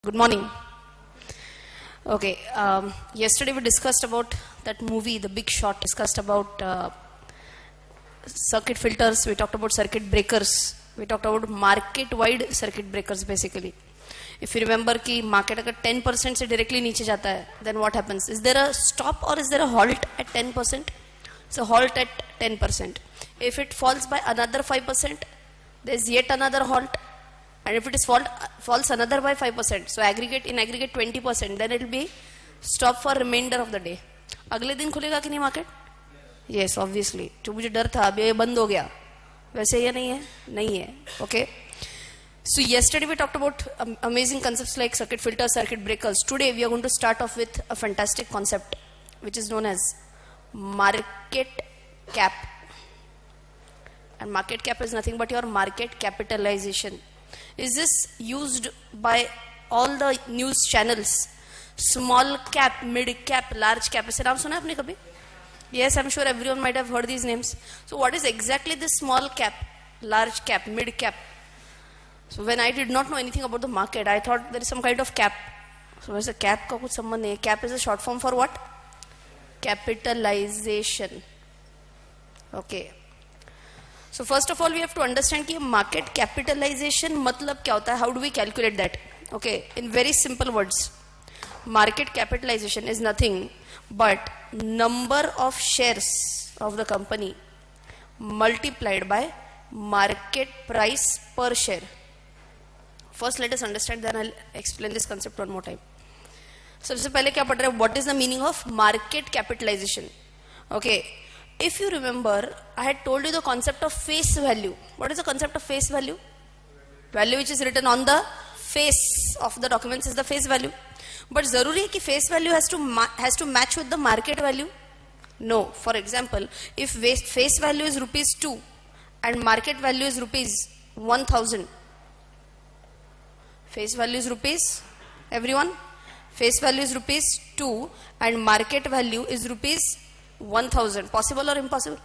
Good morning. Okay, yesterday we discussed about that movie, The Big Short, discussed about circuit filters, we talked about circuit breakers, we talked about market-wide circuit breakers basically. If you remember कि market अगर 10% से directly नीचे जाता है, then what happens? Is there a stop or is there a halt at 10%? It's a halt at 10%. If it falls by another 5%, there's yet another halt. And if it is falls another by 5%, so in aggregate 20%, then it will be stop for remainder of the day. अगले दिन खुलेगा कि नहीं market? Yes, obviously. जो मुझे डर था अभी ये बंद हो गया, वैसे ये नहीं है, नहीं है. Okay. So yesterday we talked about amazing concepts like circuit filters, circuit breakers. Today we are going to start off with a fantastic concept, which is known as market cap. And market cap is nothing but your market capitalization. Is this used by all the news channels? Small cap, mid cap, large cap. इसे नाम सुना आपने कभी? Yes, I'm sure everyone might have heard these names. So what is exactly this small cap, large cap, mid cap? So when I did not know anything about the market, I thought there is some kind of cap. So वैसे cap का कुछ संबंध नहीं है. Cap is a short form for what? Capitalization. Okay. So first of all, we have to understand कि market capitalization मतलब क्या होता है? How do we calculate that? Okay, in very simple words, market capitalization is nothing but number of shares of the company multiplied by market price per share. First, let us understand, then I'll explain this concept one more time. सबसे पहले क्या पढ़ रहे हैं? What is the meaning of market capitalization? Okay. If you remember, I had told you the concept of face value. What is the concept of face value? Value which is written on the face of the documents is the face value. But zaruri hai ki face value has to match with the market value? No. For example, if face value is rupees 2 and market value is rupees 1000. Face value is rupees, everyone? Face value is rupees 2 and market value is rupees 1000. Possible or impossible?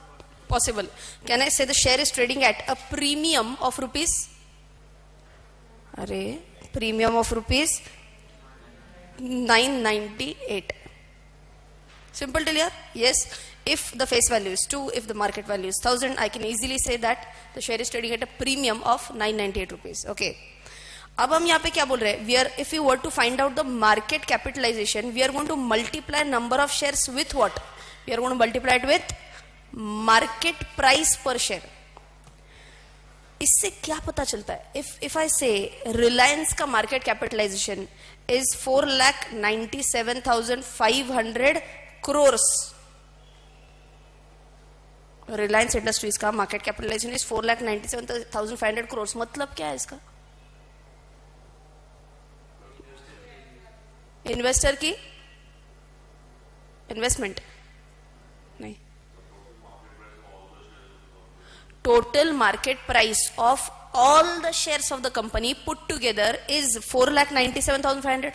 Possible. Can I say the share is trading at a premium of rupees? Premium of rupees 998. Simple till here? Yes. If the face value is 2, if the market value is 1000, I can easily say that the share is trading at a premium of 998 rupees. Okay. अब हम यहाँ पे क्या बोल रहे हैं? If we were to find out the market capitalization, we are going to multiply number of shares with what? We are going to multiply it with market price per share. इससे क्या पता चलता है? If I say Reliance का market capitalization is 4,97,500 crores. Reliance Industries का market capitalization is 4,97,500 crores. मतलब क्या है इसका? इन्वेस्टर की इन्वेस्टमेंट नहीं, total market price of all the shares of the company put together is 4,97,500.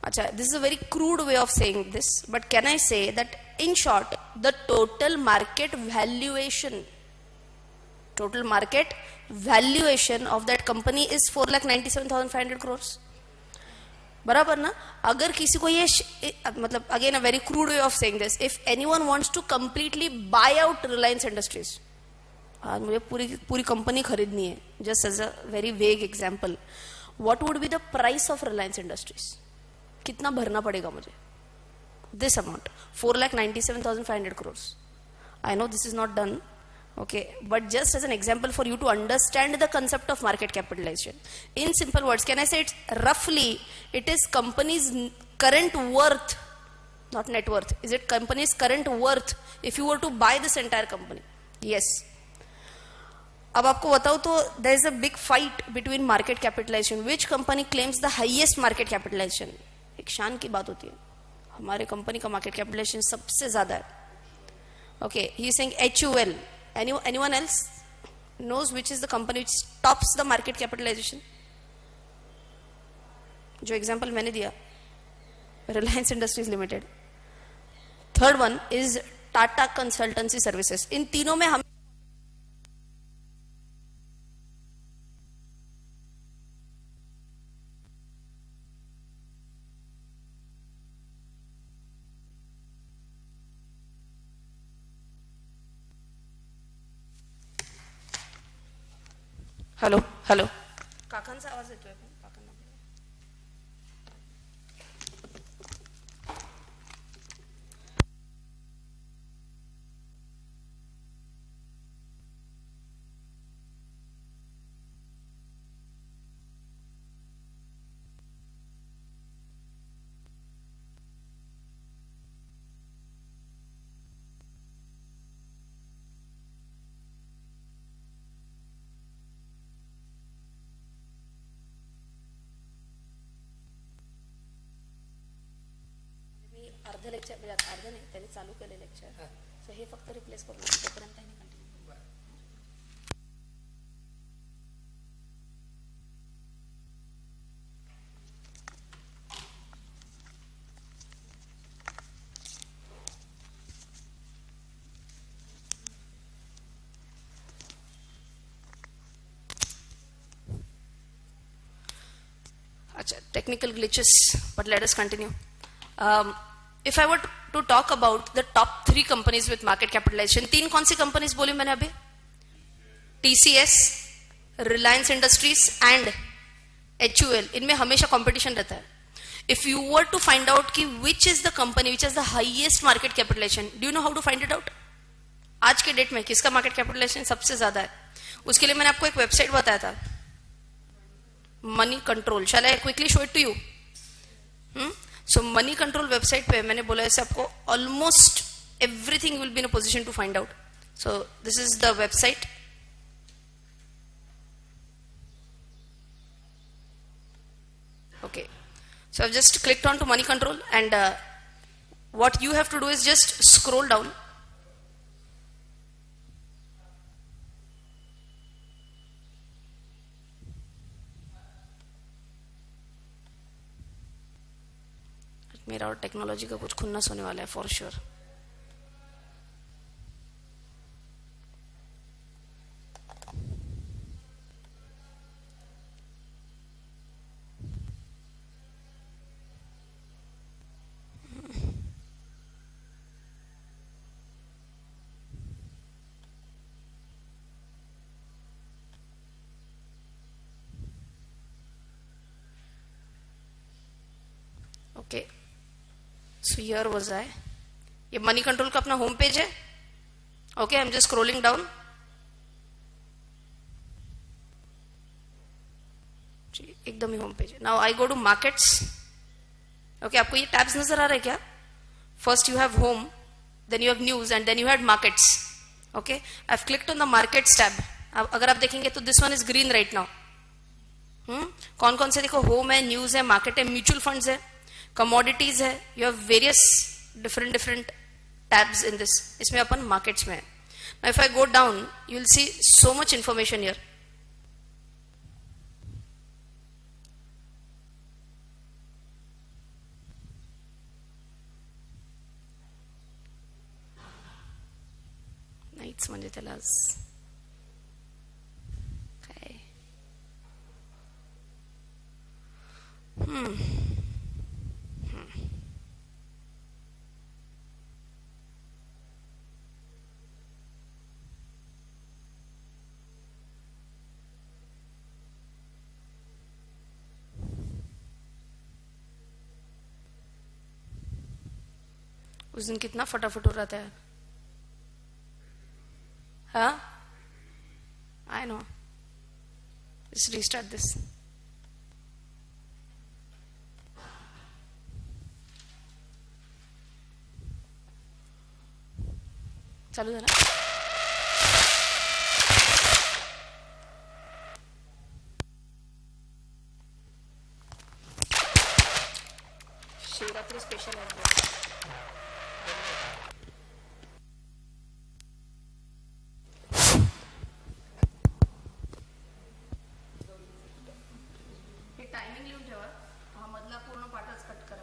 Acha, this is a very crude way of saying this, but can I say that in short, the total market valuation of that company is 4,97,500 crores. बराबर ना? अगर किसी को ये मतलब again a very crude way of saying this, if anyone wants to completely buy out Reliance Industries, आज मुझे पूरी कंपनी खरीदनी है, just as a very vague example, what would be the price of Reliance Industries? कितना भरना पड़ेगा मुझे? This amount, 4,97,500 crores. I know this is not done. Okay, but just as an example for you to understand the concept of market capitalization. In simple words, can I say it is company's current worth, not net worth. Is it company's current worth if you were to buy this entire company? Yes. अब आपको बताऊं तो there is a big fight between market capitalization. Which company claims the highest market capitalization? एक शान की बात होती है. हमारे कंपनी का market capitalization सबसे ज़्यादा है. Okay, he is saying HUL. Anyone else knows which is the company which tops the market capitalization? जो example मैंने दिया, Reliance Industries Limited. Third one is Tata Consultancy Services. इन तीनों में हम हॅलो हॅलो काकांचा आवाज येतोय का? काकांना मी अर्ध लेक्चर म्हणजे अर्ध नाही त्यांनी चालू केले लेक्चर सो हे फक्त रिप्लेस करू तोपर्यंत त्यांनी continue. Achha, technical glitches, but let us continue. If I were to talk about the top 3 companies with market capitalization, 3 कौन सी companies बोली मैंने अभी? TCS, Reliance Industries and HUL. इनमें हमेशा competition रहता है. If you were to find out कि which is the company which has the highest market capitalization, do you know how to find it out? आज के डेट में किसका market capitalization सबसे ज्यादा है? उसके लिए मैंने आपको एक वेबसाइट बताया था, Moneycontrol. Shall I quickly show it to you? So Moneycontrol website पे मैंने बोला ऐसे आपको almost everything will be in a position to find out. So this is the website. Okay, so I've just clicked on to money control and what you have to do is just scroll down. मेरा और technology का कुछ खुन्नस होने वाला है for sure. Okay, so here was I. ये Moneycontrol का अपना होम पेज है. Okay, I am just scrolling down. एकदम ही होम पेज है. Now I go to markets. Okay, आपको ये टैब्स नजर आ रहे हैं क्या? First you have home, then you have news and then you have markets. Okay, I have clicked on the markets tab. अगर आप देखेंगे तो this one is green right now. कौन कौन से देखो, होम है, न्यूज है, मार्केट है, म्यूचुअल फंड्स है, कमोडिटीज है. You have various different tabs in this. इसमें अपन मार्केट्स में है. Now if I go down you will see so much information here. नाहीच म्हणजे त्यालाच काय. उस दिन कितना फटाफट हो रहा था. हाँ, I know. Let's restart this. चालू झाला. शिवरात्री स्पेशल आहे. टायमिंग लिहून ठेवा. हा मधला पूर्ण पाठच कट करा.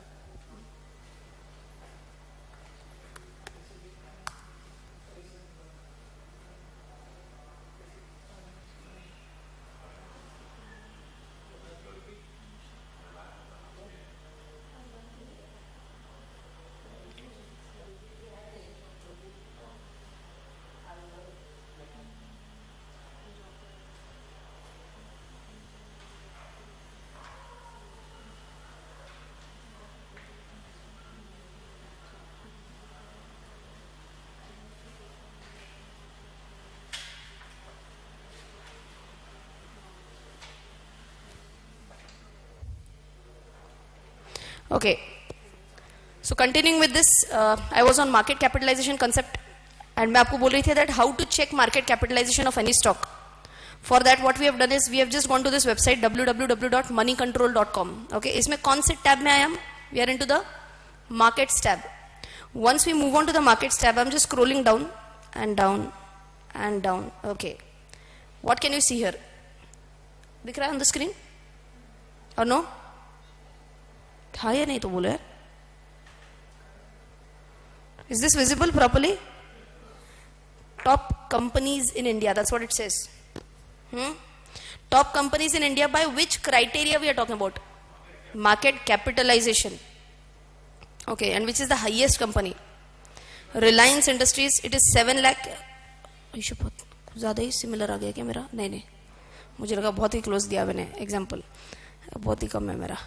Okay. So continuing with this, I was on market capitalization concept, and मैं आपको बोल रही थी that how to check market capitalization of any stock. For that, what we have done is we have just gone to this website www.moneycontrol.com. Okay, इसमें कौन से tab में आए हम? We are into the markets tab. Once we move on to the markets tab, I'm just scrolling down and down and down. Okay, what can you see here? दिख रहा है on the screen? Or no? था या नहीं तो बोलो यार. Is this visible properly? Top companies in India, that's what it says. Top companies in India, by which criteria we are talking about? Market capitalization. Okay, and which is the highest company? Reliance Industries, it is 7 lakh. ये बहुत ज़्यादा ही similar आ गया क्या मेरा? नहीं, मुझे लगा बहुत ही क्लोज दिया मैंने एग्जाम्पल, बहुत ही कम है मेरा.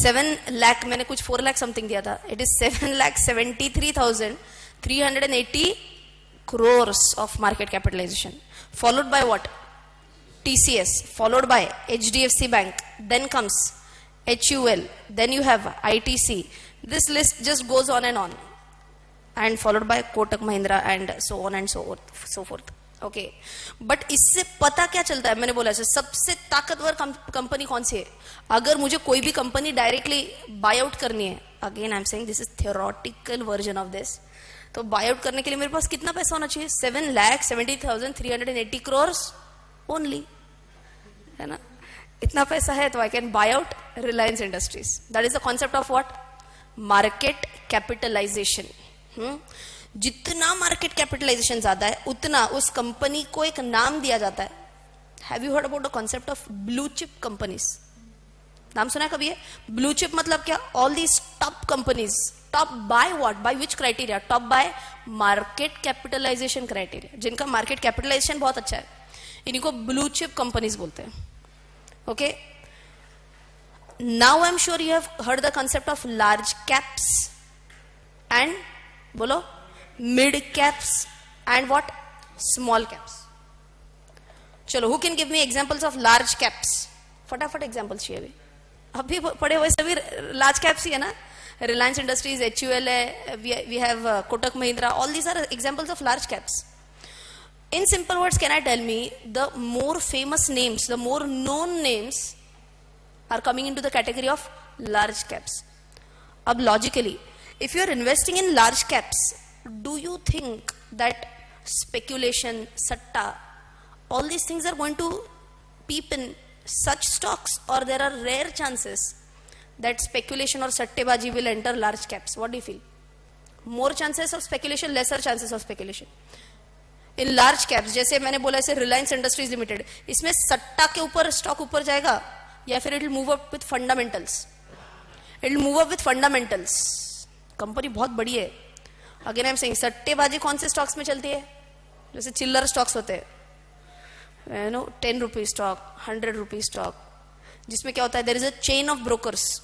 7 lakh, मैंने कुछ 4 lakh समथिंग दिया था. It is 7,73,380 crores of market capitalization, followed by what? TCS, followed by HDFC Bank, then comes HUL, then you have ITC. This list just goes on, and followed by Kotak Mahindra and so on and so forth. Okay, but इससे पता क्या चलता है? मैंने बोला सबसे ताकतवर company कौन सी है? अगर मुझे कोई भी कंपनी डायरेक्टली बाय आउट करनी है, again I am saying this is theoretical version of this, तो बाय आउट करने के लिए मेरे पास कितना पैसा होना चाहिए? 7,70,380 crores ओनली, है ना? इतना पैसा है तो I can buy out Reliance Industries. That is the concept of what? Market capitalisation. जितना मार्केट कैपिटलाइजेशन ज्यादा है उतना उस कंपनी को एक नाम दिया जाता है. Have you heard about the concept of blue chip companies? नाम सुना है कभी? है ब्लू चिप मतलब क्या? All these top companies. Top by what? By which criteria? Top by market capitalisation criteria. जिनका मार्केट कैपिटलाइजेशन बहुत अच्छा है, इन्हीं को ब्लू चिप कंपनीज बोलते हैं. Okay, now I am sure you have heard the concept of large caps and बोलो mid caps and what? Small caps. चलो, who can give me examples of large caps? फटाफट examples चाहिए. अभी पढ़े हुए सभी लार्ज कैप्स ही है ना? रिलायंस इंडस्ट्रीज, HUL है, we have Kotak Mahindra, all these are examples of large caps. In simple words, can I tell me the more famous names, the more known names are coming into the category of large caps? Ab logically, if you are investing in large caps, do you think that speculation, satta, all these things are going to peep in such stocks, or there are rare chances that speculation or sattebaji will enter large caps? What do you feel? More chances of speculation, lesser chances of speculation? In large caps, जैसे मैंने बोला ऐसे Reliance industries limited, इसमें सट्टा के ऊपर stock ऊपर जाएगा या फिर it will move up with fundamentals? It will move up with fundamentals. Company बहुत बड़ी है. अगेन आई एम सेइंग, सट्टेबाजी कौन से स्टॉक्स में चलती है? जैसे चिल्लर स्टॉक्स होते हैं, you know, 10 rupees stock, 100 rupees stock, जिसमें क्या होता है? There is a chain of brokers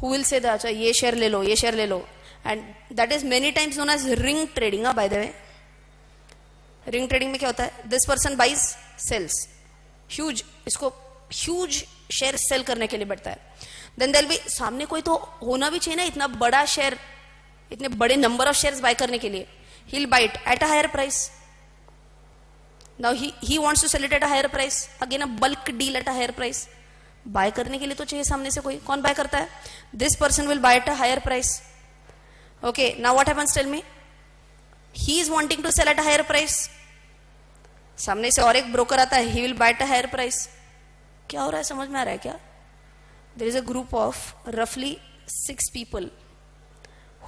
who will say that ये शेयर ले लो, ये शेयर ले लो, and that is many times known as ring trading. By the way, ring trading में क्या होता है? This person buys, sells, huge, इसको ह्यूज शेयर सेल करने के लिए बैठता है. देन देयर बी, सामने कोई तो होना भी चाहिए ना इतना बड़ा शेयर, इतने बड़े नंबर ऑफ शेयर्स बाय करने के लिए. He will buy it at a higher price. Now he wants to sell it at a higher price. Again a bulk deal at a higher price. Buy करने के लिए तो चाहिए सामने से कोई. कौन बाय करता है? This person will buy at a higher price. Okay, now what happens? Tell me. He is wanting to sell at a higher price. सामने से और एक ब्रोकर आता है, he will buy at a higher price. क्या हो रहा है? समझ में आ रहा है क्या? There is a group of roughly 6 people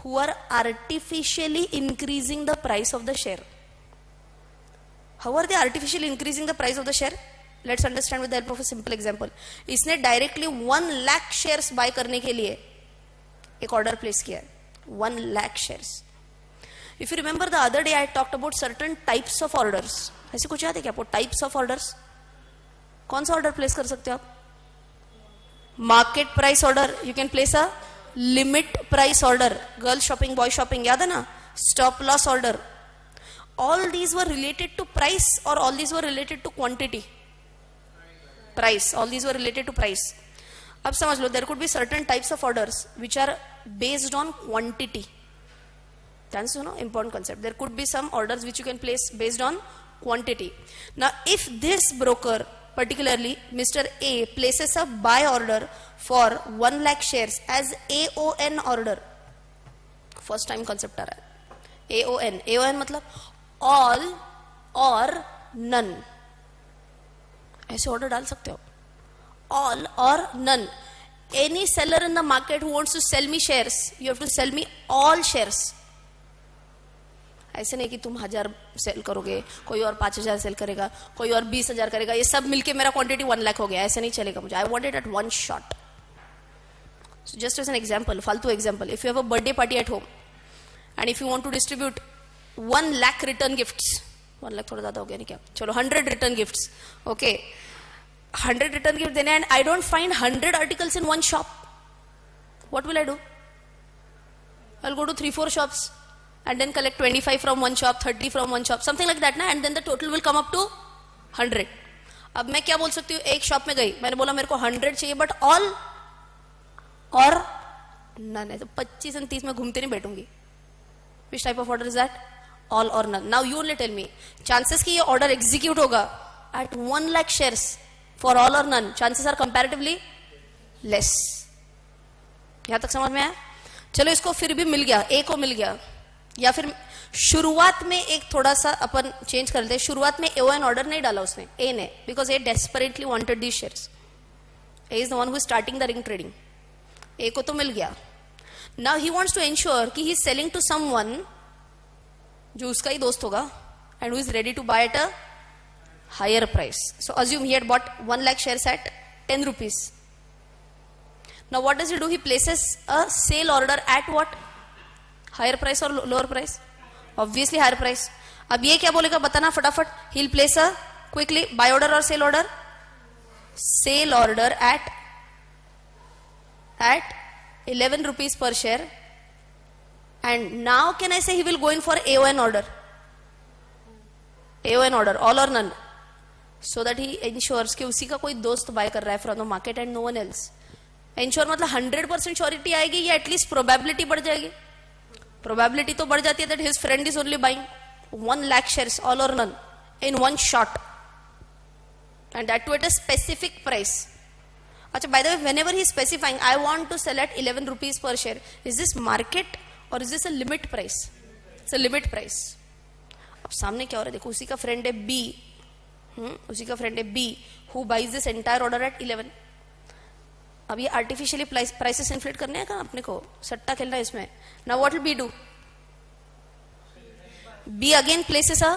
who are artificially increasing the price of the share. How are they artificially increasing the price of the share? Let's understand with the help of a simple example. इसने directly 1 lakh shares buy करने के लिए एक order place किया है. 1 lakh shares. If you remember the other day I talked about certain types of orders. ऐसे कुछ याद है क्या आपको? Types of orders. कौन सा ऑर्डर प्लेस कर सकते हो आप? Market price order. You can place a limit price order. Girl shopping, boy shopping, याद है ना? Stop loss order. All these were related to price और all these were related to quantity? Price. All these were related to price. अब समझ लो, there could be certain types of orders which are based on quantity. That's, important concept. There could be some orders which you can place based on quantity. Now, if this broker, particularly Mr. A, places a buy order for 1 lakh shares as AON order, first time concept आ रहा है. AON मतलब all or none. ऐसे order डाल सकते हो. All or none. Any seller in the market who wants to sell me shares, you have to sell me all shares. ऐसे नहीं कि तुम 1000 सेल करोगे, कोई और 5000 सेल करेगा, कोई और 20,000 करेगा, ये सब मिलके मेरा क्वांटिटी 1 लाख हो गया. ऐसे नहीं चलेगा मुझे. I want it at one shot. So just as an example, फालतू example, if you have a birthday party at home and if you want to distribute 1 lakh return gifts, 1 lakh थोड़ा ज्यादा हो गया नहीं क्या, चलो 100 return gifts, okay, 100 return gifts देने, and I don't find 100 articles in one shop, what will I do? I'll go to 3-4 shops and then collect 25 from one shop, 30 from one shop, something like that ना, and then the total will come up to 100. अब मैं क्या बोल सकती हूँ, एक shop में गई, मैंने बोला मेरे को 100 चाहिए बट ऑल और नन है, तो 25 और 30 में घूमते नहीं बैठूंगी. Which type of order is that? All or none. Now you only tell me, chances कि ये order execute होगा at 1 lakh shares for all or none, chances are comparatively less. यहां तक समझ में आया? चलो इसको फिर भी मिल गया, ए को मिल गया, या फिर शुरुआत में एक थोड़ा सा अपन चेंज कर लेते हैं. शुरुआत में एओएन ऑर्डर नहीं डाला उसने, ए ने, because A desperately wanted these shares. A is the one who is starting the ring trading. A को तो मिल गया. Now he wants to ensure कि he is selling to someone जो उसका ही दोस्त होगा and who is ready to buy at a higher price. So assume he had bought 1 lakh shares at 10 rupees. Now what does he do? He places a sale order at what? Higher price or lower price? Obviously higher price. अब ये क्या बोलेगा बताना फटाफट. He'll place a quickly buy order or sale order? Sale order at 11 rupees per share. And now can I say he will go in for AON order? AON order, all or none. So that he ensures कि उसी का कोई दोस्त buy कर रहा है from the market and no one else. Ensure मतलब 100% surety आएगी या एटलीस्ट प्रोबेबिलिटी बढ़ जाएगी. प्रोबेबिलिटी तो बढ़ जाती है that his friend is only buying 1 lakh shares all or none in one shot and that too at a specific price. अच्छा, by the way, whenever he is specifying I want to sell at 11 rupees per share, is this market or is this a limit price? It's a limit price. अब सामने क्या हो रहा है देखो, उसी का फ्रेंड है बी, उसी का फ्रेंड है B who buys this entire order at 11. अब ये आर्टिफिशियली प्राइसेस इन्फ्लेट करने हैं क्या अपने को, सट्टा खेलना है इसमें. Now what will B do? B again places a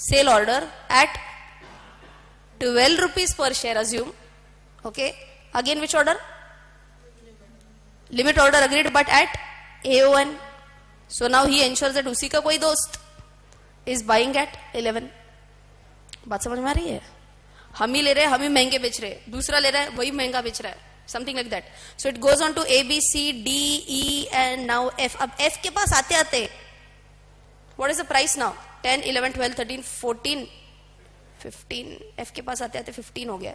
sell order at 12 rupees per share, assume. Okay, again which order? Limit order agreed but at AON. So now he ensures that उसी का कोई दोस्त is buying at 11. बात समझ में आ रही है? हम ही ले रहे हैं, हम ही महंगे बेच रहे हैं, दूसरा ले रहा है वही महंगा बेच रहा है. Something like that. So it goes on to A, B, C, D, E and now F. अब F के पास आते आते what is the price now? 10, 11, 12, 13, 14, 15. F के पास आते आते 15 हो गया.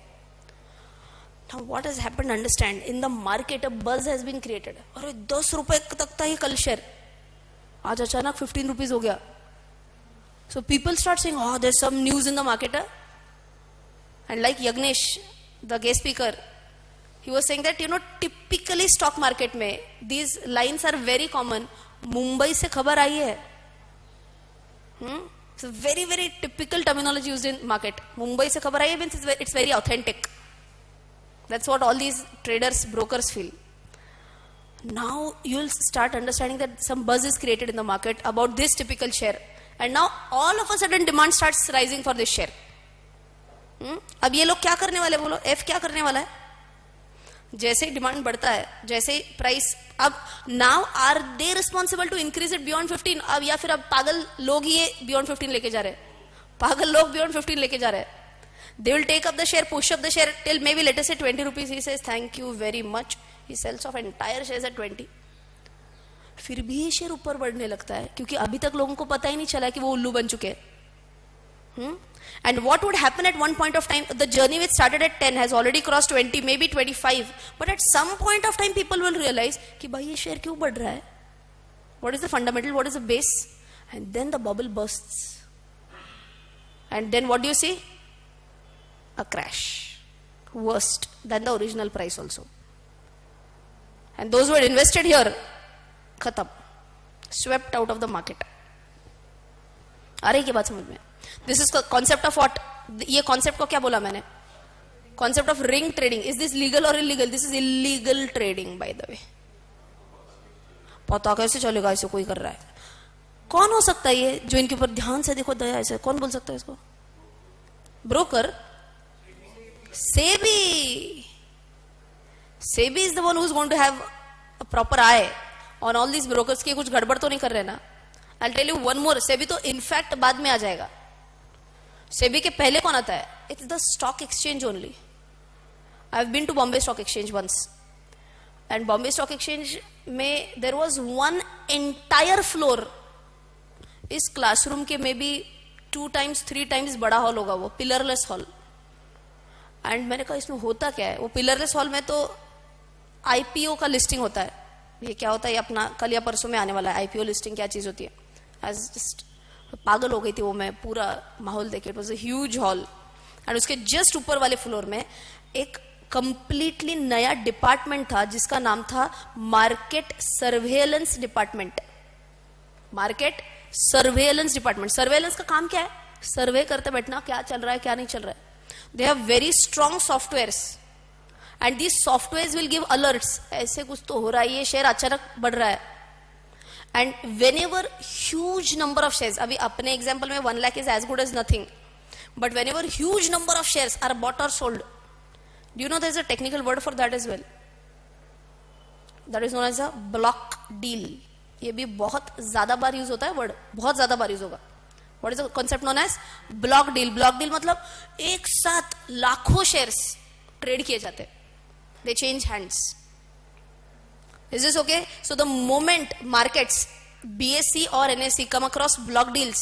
Now what has happened? Understand, in the market a buzz has been created. अरे 10 रुपए तक था ये कल शेयर, आज अचानक 15 rupees हो गया. So people start saying, oh, there's some news in the market. And like Yagnesh, the guest speaker, he was saying that typically stock market में these lines are very common. Mumbai से खबर आई है. It's a very very typical terminology used in market. Mumbai से खबर आई है means it's very authentic. That's what all these traders, brokers feel. Now you'll start understanding that some buzz is created in the market about this typical share, and now all of a sudden demand starts rising for this share. अब ये लोग क्या करने वाले बोलो? F क्या करने वाला है? जैसे ही डिमांड बढ़ता है, जैसे ही प्राइस, अब now are they responsible to increase it beyond 15? अब या फिर अब पागल लोग ही बियॉन्ड 15 लेके जा रहे हैं, पागल लोग बियॉन्ड 15 लेके जा रहे हैं. They will take up the share, push up the share till maybe let us say 20 rupees. He says thank you very much, he sells off entire shares at 20. फिर भी ये शेयर ऊपर बढ़ने लगता है क्योंकि अभी तक लोगों को पता ही नहीं चला कि वो उल्लू बन चुके हैं. And what would happen at one point of time? The journey which started at 10 has already crossed 20, maybe 25. But at some point of time, people will realize कि भाई ये share क्यों बढ़ रहा है? What is the fundamental? What is the base? And then the bubble bursts. And then what do you see? A crash. Worst than the original price also. And those who had invested here, khatam, swept out of the market. आ रही क्या बात समझ में? This is concept of what? ये concept को क्या बोला मैंने? Concept of ring trading. Is this legal or illegal? This is illegal trading, by the way. पता कैसे चलेगा इसे कोई कर रहा है? कौन हो सकता है ये जो इनके ऊपर ध्यान से देखो दया ऐसे? कौन बोल सकता है इसको? Broker? SEBI. SEBI is the one who is going to have a proper eye on all these brokers कि कुछ गड़बड़ तो नहीं कर रहे ना? I'll tell you one more. SEBI तो इनफैक्ट बाद में आ जाएगा. SEBI के पहले कौन आता है? It's the stock exchange only. I've been to Bombay Stock Exchange once. And Bombay Stock Exchange में there was one entire floor. इस क्लासरूम के मे बी 2 times 3 times बड़ा हॉल होगा वो, पिलरलेस हॉल. एंड मैंने कहा इसमें होता क्या है? वो पिलरलेस हॉल में तो आईपीओ का लिस्टिंग होता है. ये क्या होता है? ये अपना कल या परसों में आने वाला है. आईपीओ लिस्टिंग क्या चीज होती है? आज जस्ट पागल हो गई थी वो, मैं पूरा माहौल देखे. It was a huge hall. And उसके जस्ट ऊपर वाले फ्लोर में एक कंप्लीटली नया डिपार्टमेंट था जिसका नाम था market surveillance department. Market surveillance department. Surveillance का काम क्या है? सर्वे करते बैठना क्या चल रहा है क्या नहीं चल रहा है. They have very strong softwares and these softwares will give alerts. ऐसे कुछ तो हो रहा है, ये शेयर अचानक बढ़ रहा है. And whenever huge number of shares, अभी अपने एग्जाम्पल में 1 lakh is as good as nothing, but whenever huge number of shares are bought और sold, do you know there is a technical word for that as well? That is known as a block deal. ये भी बहुत ज्यादा बार use होता है word, बहुत ज्यादा बार यूज होगा. What is the concept known as block deal? Block deal मतलब एक साथ लाखों शेयर्स ट्रेड किए जाते, they change hands. Is this okay? So the moment markets BSE or NSE come across block deals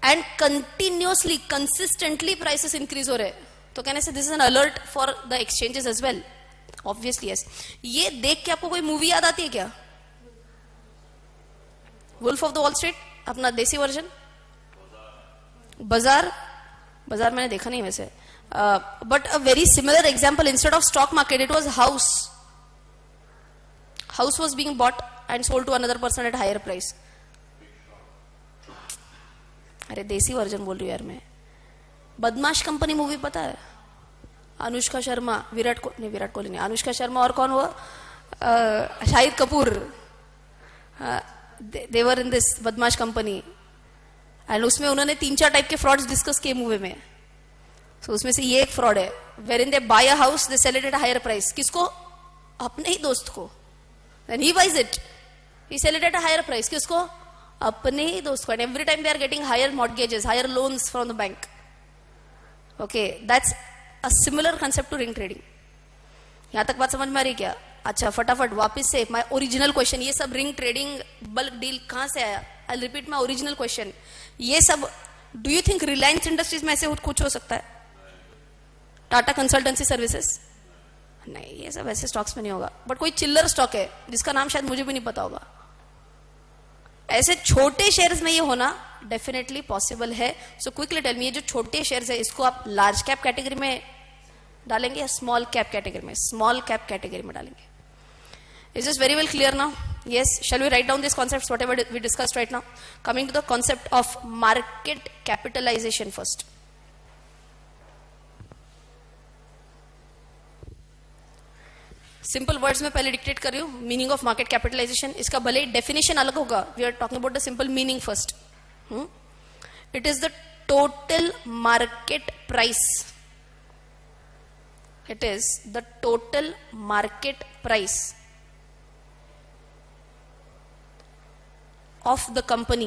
and continuously, consistently prices increase हो रहे, तो कहने से this is an alert for the exchanges as well. Obviously yes. ये देख के आपको कोई मूवी याद आती है क्या? Wolf of the Wall Street, अपना देसी वर्जन. बाजार, बाजार मैंने देखा नहीं वैसे, but a very similar example. Instead of stock market, it was house. House was being bought and sold to another person at higher price. अरे देसी वर्जन बोल रही हूँ यार मैं. बदमाश कंपनी मूवी पता है? अनुष्का शर्मा, विराट कोहली नहीं, अनुष्का शर्मा और कौन हुआ? Shahid Kapoor. they were in this बदमाश कंपनी. एंड उसमें उन्होंने 3-4 टाइप के फ्रॉड्स डिस्कस किए मूवी में. So उसमें से ये एक फ्रॉड है, wherein they buy a house, they sell it at a higher price. किसको? अपने ही दोस्त को. Then he buys it, he sell it at a higher price. किसको? अपने ही दोस्त को. And every time they are getting higher mortgages, higher loans from the bank. Okay, that's a similar concept to ring trading. यहाँ तक बात समझ में आ रही क्या? अच्छा फटाफट वापस से my original question. ये सब ring trading, bulk deal कहाँ से आया? I'll repeat my original question. ये सब do you think Reliance Industries में ऐसे कुछ हो सकता है? Tata consultancy services? नहीं, ये सब ऐसे स्टॉक्स में नहीं होगा. बट कोई चिल्लर स्टॉक है जिसका नाम शायद मुझे भी नहीं पता होगा. ऐसे छोटे शेयर्स में ये होना डेफिनेटली पॉसिबल है. सो क्विकली टेल मी, ये जो छोटे शेयर्स है इसको आप लार्ज कैप कैटेगरी में डालेंगे या स्मॉल कैप कैटेगरी में? स्मॉल कैप कैटेगरी में डालेंगे. Is this very well clear now? Yes, shall we write down these concepts, whatever we discussed right now? Coming to the concept of market capitalization first. Simple words में पहले dictate कर रही हूँ. Meaning of market capitalisation, इसका भले definition अलग होगा. We are talking about the simple meaning first. It is the total market price. It is the total market price of the company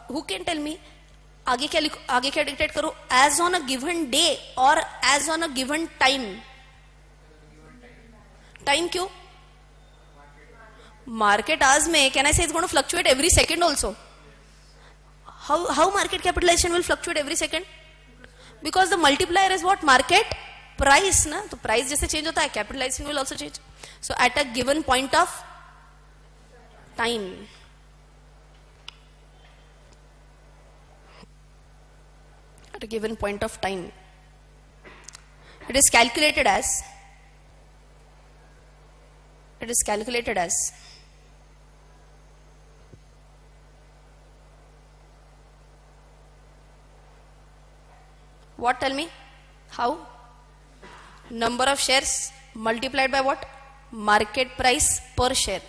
who can tell me आगे क्या dictate करो? As on a given day और as on a given time? Time क्यों? Market आज में can I say it's going to fluctuate every second also. How market capitalization will fluctuate every second? Because the multiplier is what? Market price ना. तो price जैसे change होता है, capitalization will also change. So at a given point of time, at a given point of time, it is calculated as what? Tell me. How? Number of shares multiplied by what? Market price per share.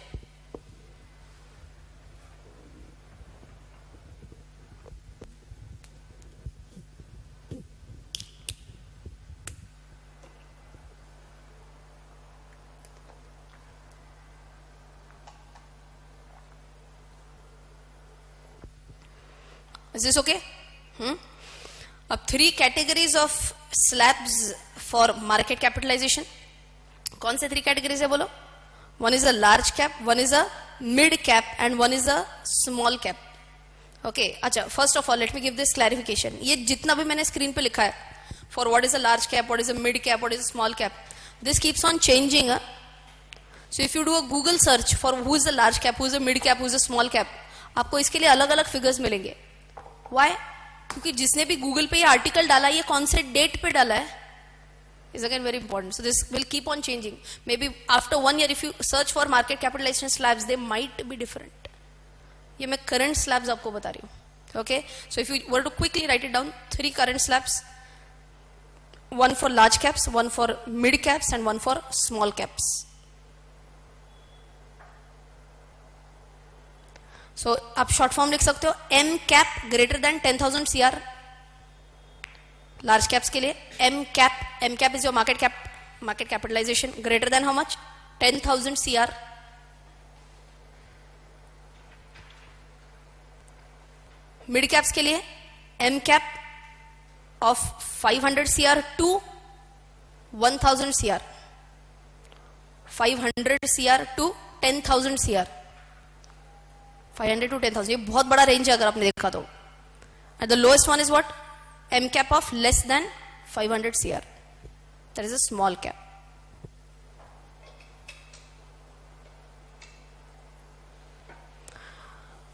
Is this okay? अब 3 categories of slabs for market capitalization. कौन से 3 categories है बोलो? One is a large cap, one is a mid cap, and one is a small cap. Okay, अच्छा. First of all, let me give this clarification. ये जितना भी मैंने screen पे लिखा है, for what is a large cap, what is a mid cap, what is a small cap, this keeps on changing. So if you do a Google search for who is a large cap, who is a mid cap, who is a small cap, आपको इसके लिए अलग अलग figures मिलेंगे. Why? क्योंकि जिसने भी Google पे ये आर्टिकल डाला, ये कौन से डेट पे डाला है, is again very important. So this will keep on changing. Maybe after 1 year, if you search for market capitalization slabs, they might be different. ये मैं current slabs आपको बता रही हूँ. Okay? So if you were to quickly write it down, 3 current slabs, 1 for large caps, 1 for mid caps, and 1 for small caps. So आप short form लिख सकते हो. M cap greater than 10,000 CR large caps के लिए. M cap is your market capitalisation greater than how much? 10,000 CR. Mid caps के लिए M cap of 500 CR to 1,000 CR. 500 CR to 10,000 CR. 500 to 10,000. ये बहुत बड़ा रेंज है अगर आपने देखा तो. And the lowest one is what? M cap of less than 500 CR. That is a small cap.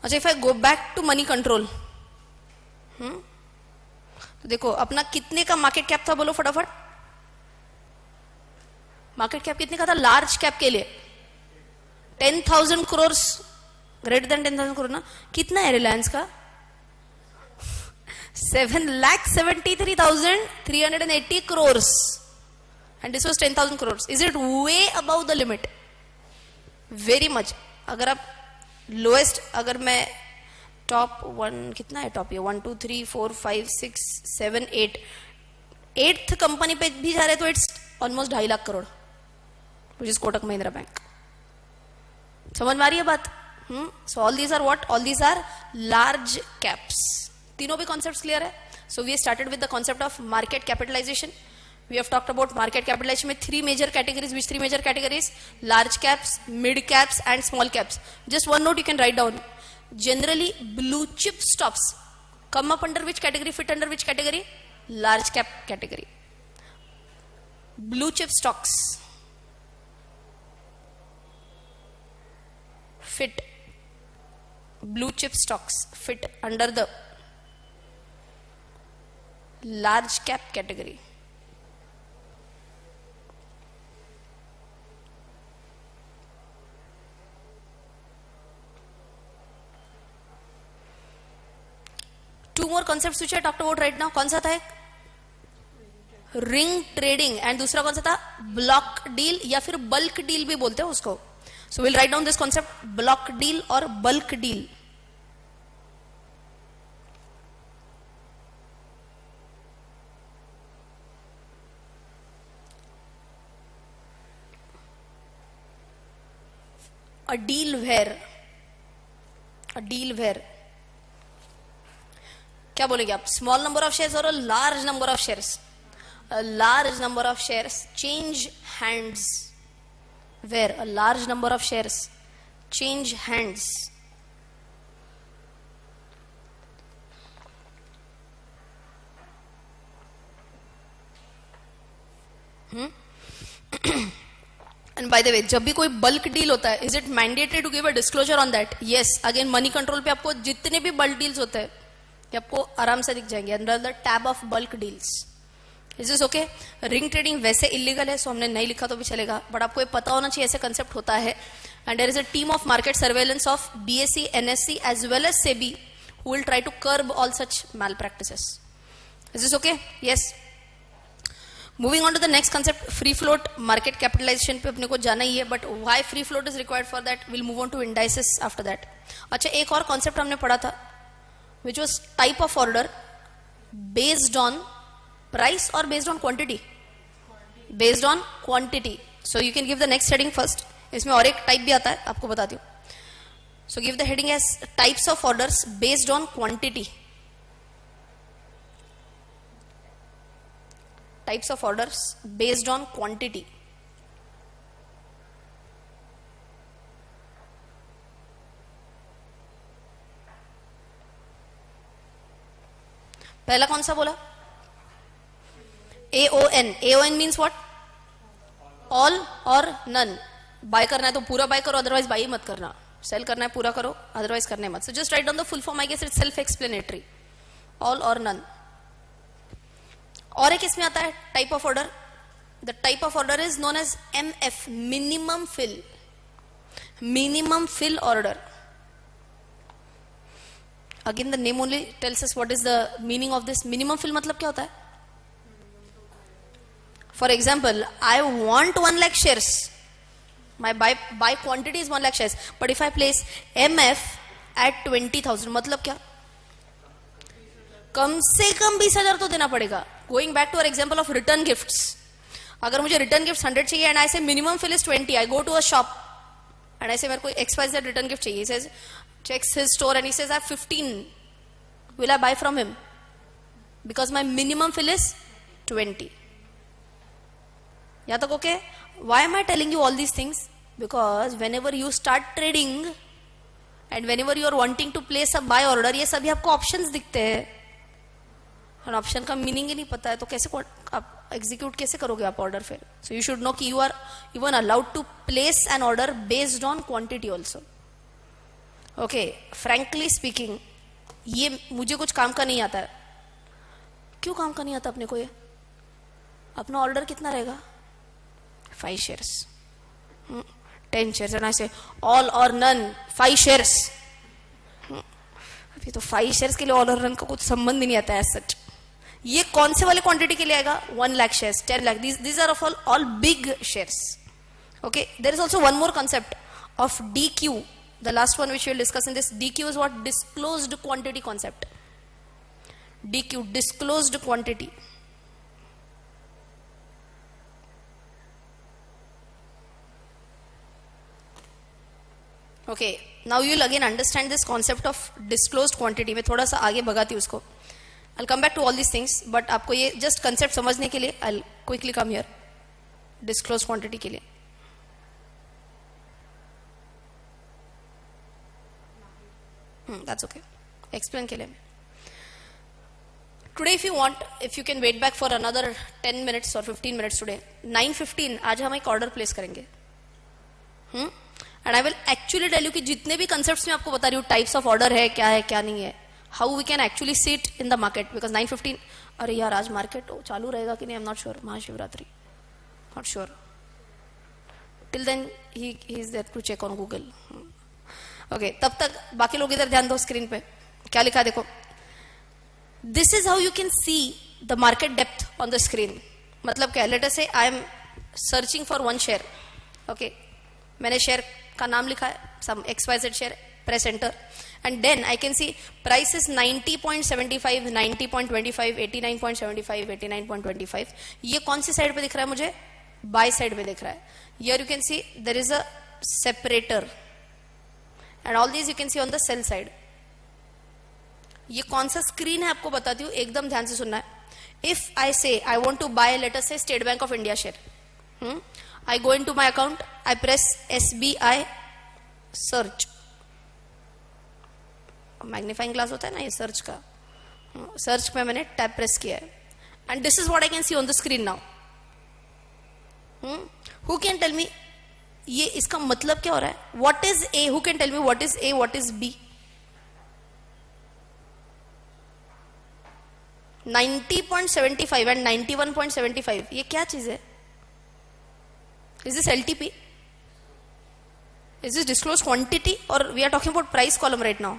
अच्छा, if I go back to money control, तो देखो अपना कितने का मार्केट कैप था बोलो फटाफट. मार्केट कैप कितने का था लार्ज कैप के लिए? 10,000 crores. ग्रेटर देन 10,000 करोड़ ना. कितना है रिलायंस का? 7,73,380 crores. And this was 10,000 crores. Is it way above the limit? Very much. अगर आप लोएस्ट, अगर मैं टॉप 1 कितना है टॉप? ये 1 2 3 4 5 6 7 8 8th कंपनी पे भी जा रहे तो it's almost 2.5 lakh crore, which is Kotak Mahindra bank. समझ में आ रही है बात? So all these are what? All these are large caps. तीनों भी concepts clear है? So we started with the concept of market capitalization. We have talked about market capitalization में 3 major categories. Which 3 major categories? Large caps, mid caps, and small caps. Just one note you can write down. Generally, blue chip stocks come up under which category? Fit under which category? Large cap category. Blue chip stocks fit. Blue chip stocks fit under the large cap category. Two more concepts which I talked about right now. कौन सा था एक? Ring trading, and दूसरा कौन सा था? Block deal या फिर बल्क डील भी बोलते हैं उसको. So we'll write down this concept, block deal or bulk deal. A deal where क्या बोलेंगे आप? Small number of shares or a large number of shares? A large number of shares change hands where a large number of shares change hands. And by the way, जब भी कोई bulk deal होता है, is it mandatory to give a disclosure on that? Yes. Again, money control पे आपको जितने भी bulk deals होते हैं ये आपको आराम से दिख जाएंगे under the tab of bulk deals. Is this okay? Ring trading वैसे इलीगल है, सो हमने नहीं लिखा तो भी चलेगा, बट आपको ये पता होना चाहिए ऐसे कंसेप्ट होता है. And there is a team of market surveillance of BSE, NSE as well as SEBI who will try to curb all such malpractices. Is this okay? Yes. Moving on to the next concept, free float market capitalization पे अपने को जाना ही है, but why free float is required for that? We'll move on to indices after that. अच्छा, एक और concept हमने पढ़ा था, which was type of order based on price or based on quantity? Based on quantity. So you can give the next heading first. इसमें और एक type भी आता है, आपको बताती हूँ. So give the heading as types of orders based on quantity. Types of orders based on quantity. पहला कौन सा बोला? AON. AON means what? All or none. Buy करना है तो पूरा बाय करो, अदरवाइज बाय मत करना. सेल करना है पूरा करो, अदरवाइज करने मत. So just write down the full form. I guess it's self-explanatory. All or none. और एक इसमें आता है type of order. The type of order is known as MF, minimum fill. Minimum fill order. Again the name only tells us what is the meaning of this. Minimum fill मतलब क्या होता है? For example, I want 1 lakh shares. My buy quantity is 1 lakh shares, but if I place MF at 20,000, मतलब क्या? कम से कम 20,000 तो देना पड़ेगा. Going back to our example of return gifts, अगर मुझे return gifts 100 चाहिए and I say minimum fill is 20, I go to a shop and I say मेरे को XYZ return gift चाहिए. He says, checks his store and he says I have 15. Will I buy from him? Because my minimum fill is 20. यहाँ तक okay? Why am I telling you all these things? Because whenever you start trading and whenever you are wanting to place a buy order, ये सभी आपको options दिखते हैं. और option का meaning ही नहीं पता है तो कैसे आप एग्जीक्यूट कैसे करोगे आप ऑर्डर फिर. सो यू शुड नो कि you are even allowed to place an order based on quantity also. Okay, frankly speaking, ये मुझे कुछ काम का नहीं आता है. क्यों काम का नहीं आता अपने को? ये अपना ऑर्डर कितना रहेगा? 5 shares, 10 shares, and I say all or none 5 shares. अभी तो 5 shares के लिए ऑल और नन का कुछ संबंध ही नहीं आता है सच. ये कौन से वाले क्वांटिटी के लिए आएगा? 1 lakh shares, 10 lakh. These are of all big shares. Okay, there is also one more concept of DQ, the last one which we will discuss in this. DQ is what? Disclosed quantity concept. DQ, disclosed quantity. Okay, now you will again understand this concept of disclosed quantity. मैं थोड़ा सा आगे भगाती हूँ उसको. I'll come back to all these things, but आपको ये just concept समझने के लिए I'll quickly come here. Disclosed quantity के लिए. That's okay. Explain के लिए. Today if you want, if you can wait back for another 10 minutes or 15 minutes today, 9:15 आज हम एक ऑर्डर प्लेस करेंगे. And I will actually tell you कि जितने भी concepts मैं आपको बता रही हूँ, types of order है क्या नहीं है, how we can actually see it in the market. Because 9:15, अरे यार आज मार्केट चालू रहेगा कि नहीं, I'm not sure. Mahashivratri, not sure. Till then he is there to check on Google. Okay, तब तक बाकी लोग इधर ध्यान दो स्क्रीन पे क्या लिखा देखो. This is how you can see the market depth on the screen. मतलब क्या? Let us say I am searching for one share. Okay, मैंने शेयर का नाम लिखा है, some XYZ share, press enter, and then I can see price is 90.75, 90.25, 89.75, 89.25. ये कौन सी side पे दिख रहा है मुझे? बाय साइड पे दिख रहा है. Here you can see there is a separator, and all these you can see on the sell side. ये कौन सा स्क्रीन है आपको बताती हूँ, एकदम ध्यान से सुनना है. If I say I want to buy, let us say State Bank of India share, I go into my account, I press SBI search. Magnifying glass होता है ना ये सर्च का, सर्च पे मैंने टैब प्रेस किया है and this is what I can see on the screen now. Who can tell me ये इसका मतलब क्या हो रहा है? What is A? Who can tell me what is A, what is B? 90.75 and 91.75 ये क्या चीज है? Is this LTP? Is this disclose quantity or we are talking about price column right now?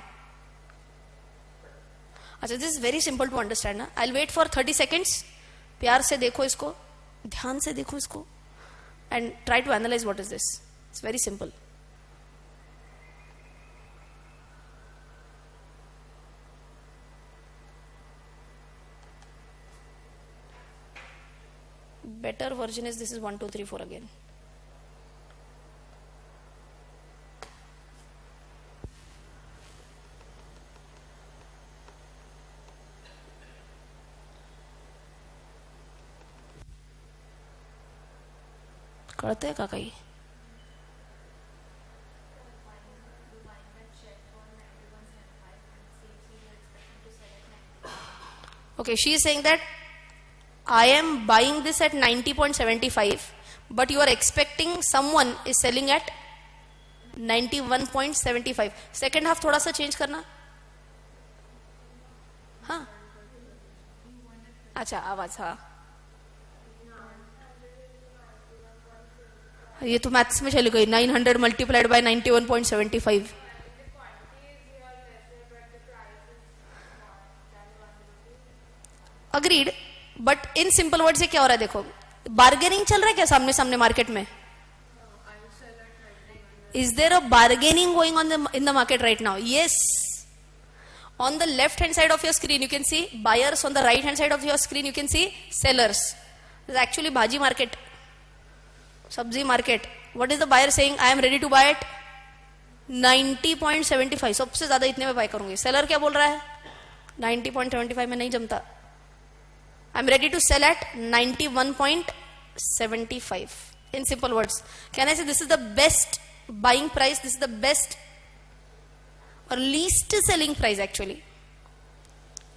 अच्छा, this is very simple to understand ना. आई will wait for 30 seconds. प्यार से देखो इसको, ध्यान से देखो इसको and try to analyse what is this. It's very simple. Better version is this is 1 2 3 4 again. कळतंय का काही? Okay, she is saying that I am buying this at 90.75, but you are expecting someone is selling at 91.75. Second half थोड़ा सा change करना. हाँ, अच्छा आवाज. हाँ, ये तो मैथ्स में चली गई. 900 multiplied by 91.75. Agreed, but in simple word से क्या हो रहा है? देखो, बार्गेनिंग चल रहा है क्या सामने सामने मार्केट में? Is there a bargaining going on in the market right now? Yes. On the left hand side of your screen you can see buyers, on the right hand side of your screen you can see sellers. This is actually bhaji market, sabzi market. What is the buyer saying? I am ready to buy at 90.75. सबसे ज्यादा इतने में bye करूंगी. Seller क्या बोल रहा है? 90.75 में नहीं जमता. I am ready to sell at 91.75. In simple words, can I say this is the best buying price? This is the best और least selling price. Actually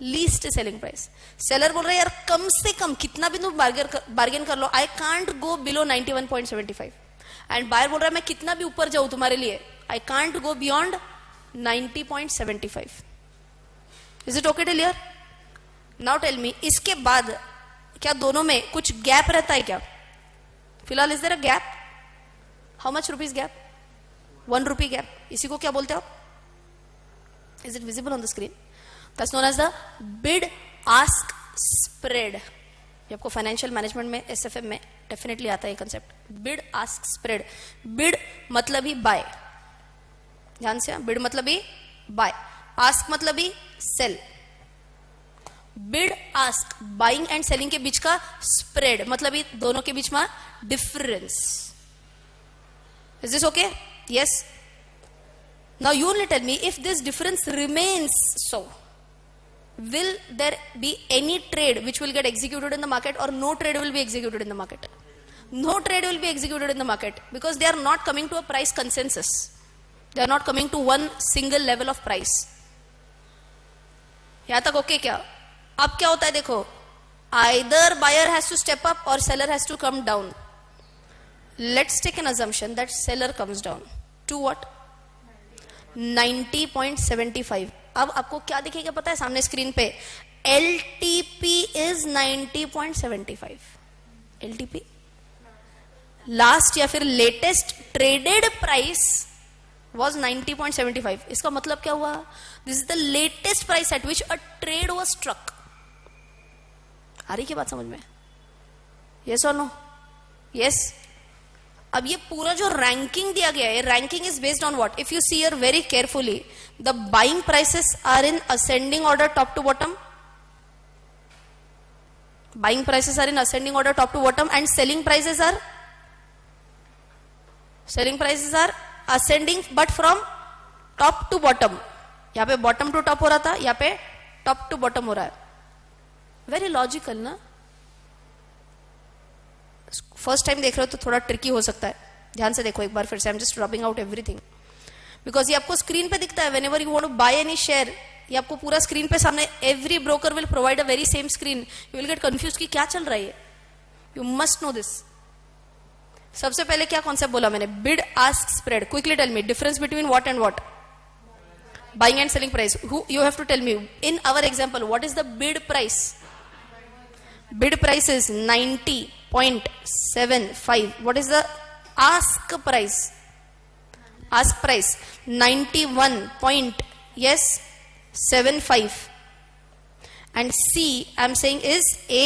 least selling price. Seller बोल रहा है यार कम से कम कितना भी तुम बार्गेन कर लो, I can't go below 91.75. And buyer बोल रहा है मैं कितना भी ऊपर जाऊं तुम्हारे लिए, I can't go beyond 90.75. Is it okay till here? Now tell me, इसके बाद क्या दोनों में कुछ गैप रहता है क्या? फिलहाल is there a gap? How much rupees gap? 1 rupee gap. इसी को क्या बोलते हो? Is it visible on the screen? That's known as the bid-ask spread. ये आपको फाइनेंशियल मैनेजमेंट में SFM में डेफिनेटली आता है ये कंसेप्ट. Bid-ask spread. बिड मतलब ही बाय, ध्यान से. बिड मतलब ही बाय, आस्क मतलब ही sell. Bid ask, buying and selling के बीच का स्प्रेड मतलब ही दोनों के बीच में difference. Is this okay? Yes. Now you only tell me, if this difference remains so, will there be any trade which will get executed in the market, or no trade will be executed in the market? No trade will be executed in the market because they are not coming to a price consensus. They are not coming to one single level of price. यहाँ तक okay क्या? अब क्या होता है देखो, either buyer has to step up or seller has to come down. Let's take an assumption that seller comes down to what? 90.75. अब आपको क्या दिखेगा पता है सामने स्क्रीन पे? LTP is 90.75. LTP लास्ट या फिर लेटेस्ट ट्रेडेड प्राइस was 90.75. इसका मतलब क्या हुआ? This is the latest price at which a trade was struck. आ रही क्या बात समझ में? यस और नो? यस. अब ये पूरा जो रैंकिंग दिया गया है, ranking is based on what? If you see here very carefully, the buying prices are in ascending order top to bottom. Buying prices are in ascending order top to bottom and selling prices are ascending but from top to bottom. यहां पे bottom to top हो रहा था, यहां पे top to bottom हो रहा है. वेरी लॉजिकल ना? फर्स्ट टाइम देख रहे हो तो थोड़ा ट्रिकी हो सकता है, ध्यान से देखो एक बार फिर से. I am just dropping out everything because ये आपको स्क्रीन पे दिखता है. Whenever you want to buy any share, ये आपको पूरा स्क्रीन पे सामने. Every broker will provide a very same screen. You will get confuse कि क्या चल रहा है. You must know this. सबसे पहले क्या कॉन्सेप्ट बोला मैंने? Bid ask spread. Quickly tell me difference between what and what. Buying and selling price. Who you have to tell me? In our example, what is the bid price? Bid price is 90.75. What is the ask price? Ask price 91.75. And C I am saying is A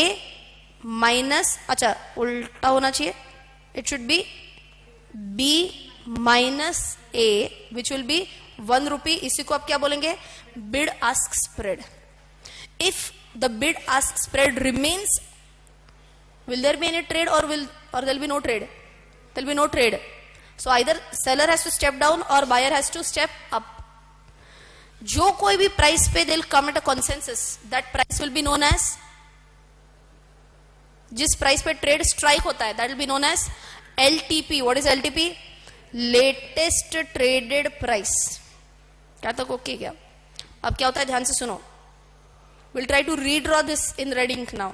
minus. अच्छा उल्टा होना चाहिए. It should be B minus A, which will be 1 rupee. इसी को आप क्या बोलेंगे? Bid ask spread. If the bid ask spread remains, will there be any trade or there will be no trade? There will be no trade. So either seller has to step down or buyer has to step up. जो कोई भी price पे they'll come at a consensus. That price will be known as, जिस price पे trade strike होता है, that will be known as LTP. What is LTP? Latest traded price. क्या तक ओके क्या? अब क्या होता है ध्यान से सुनो. We'll try to redraw this in red ink now.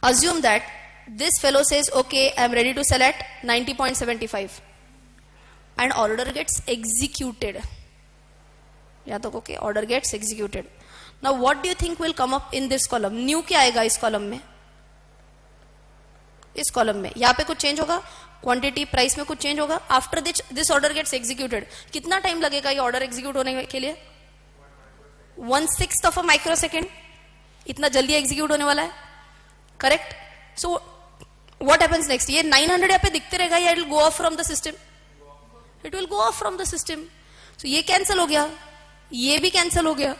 Assume that this fellow says, okay, I'm ready to sell at 90.75 and order gets executed. या तो okay, order gets executed. Now what do you think will come up in this column? New क्या आएगा इस column में? इस column में यहाँ पे कुछ चेंज होगा, क्वांटिटी प्राइस में कुछ चेंज होगा. After this order gets executed. कितना टाइम लगेगा ये ऑर्डर एग्जीक्यूट होने के लिए? 1/6 ऑफ अ माइक्रो सेकेंड. इतना जल्दी एग्जीक्यूट होने वाला है. Correct. So what happens next? ये 900 यहाँ पे दिखते रहेगा या it will go off from the system? It will go off from the system. So ये कैंसिल हो गया, ये भी कैंसिल हो गया,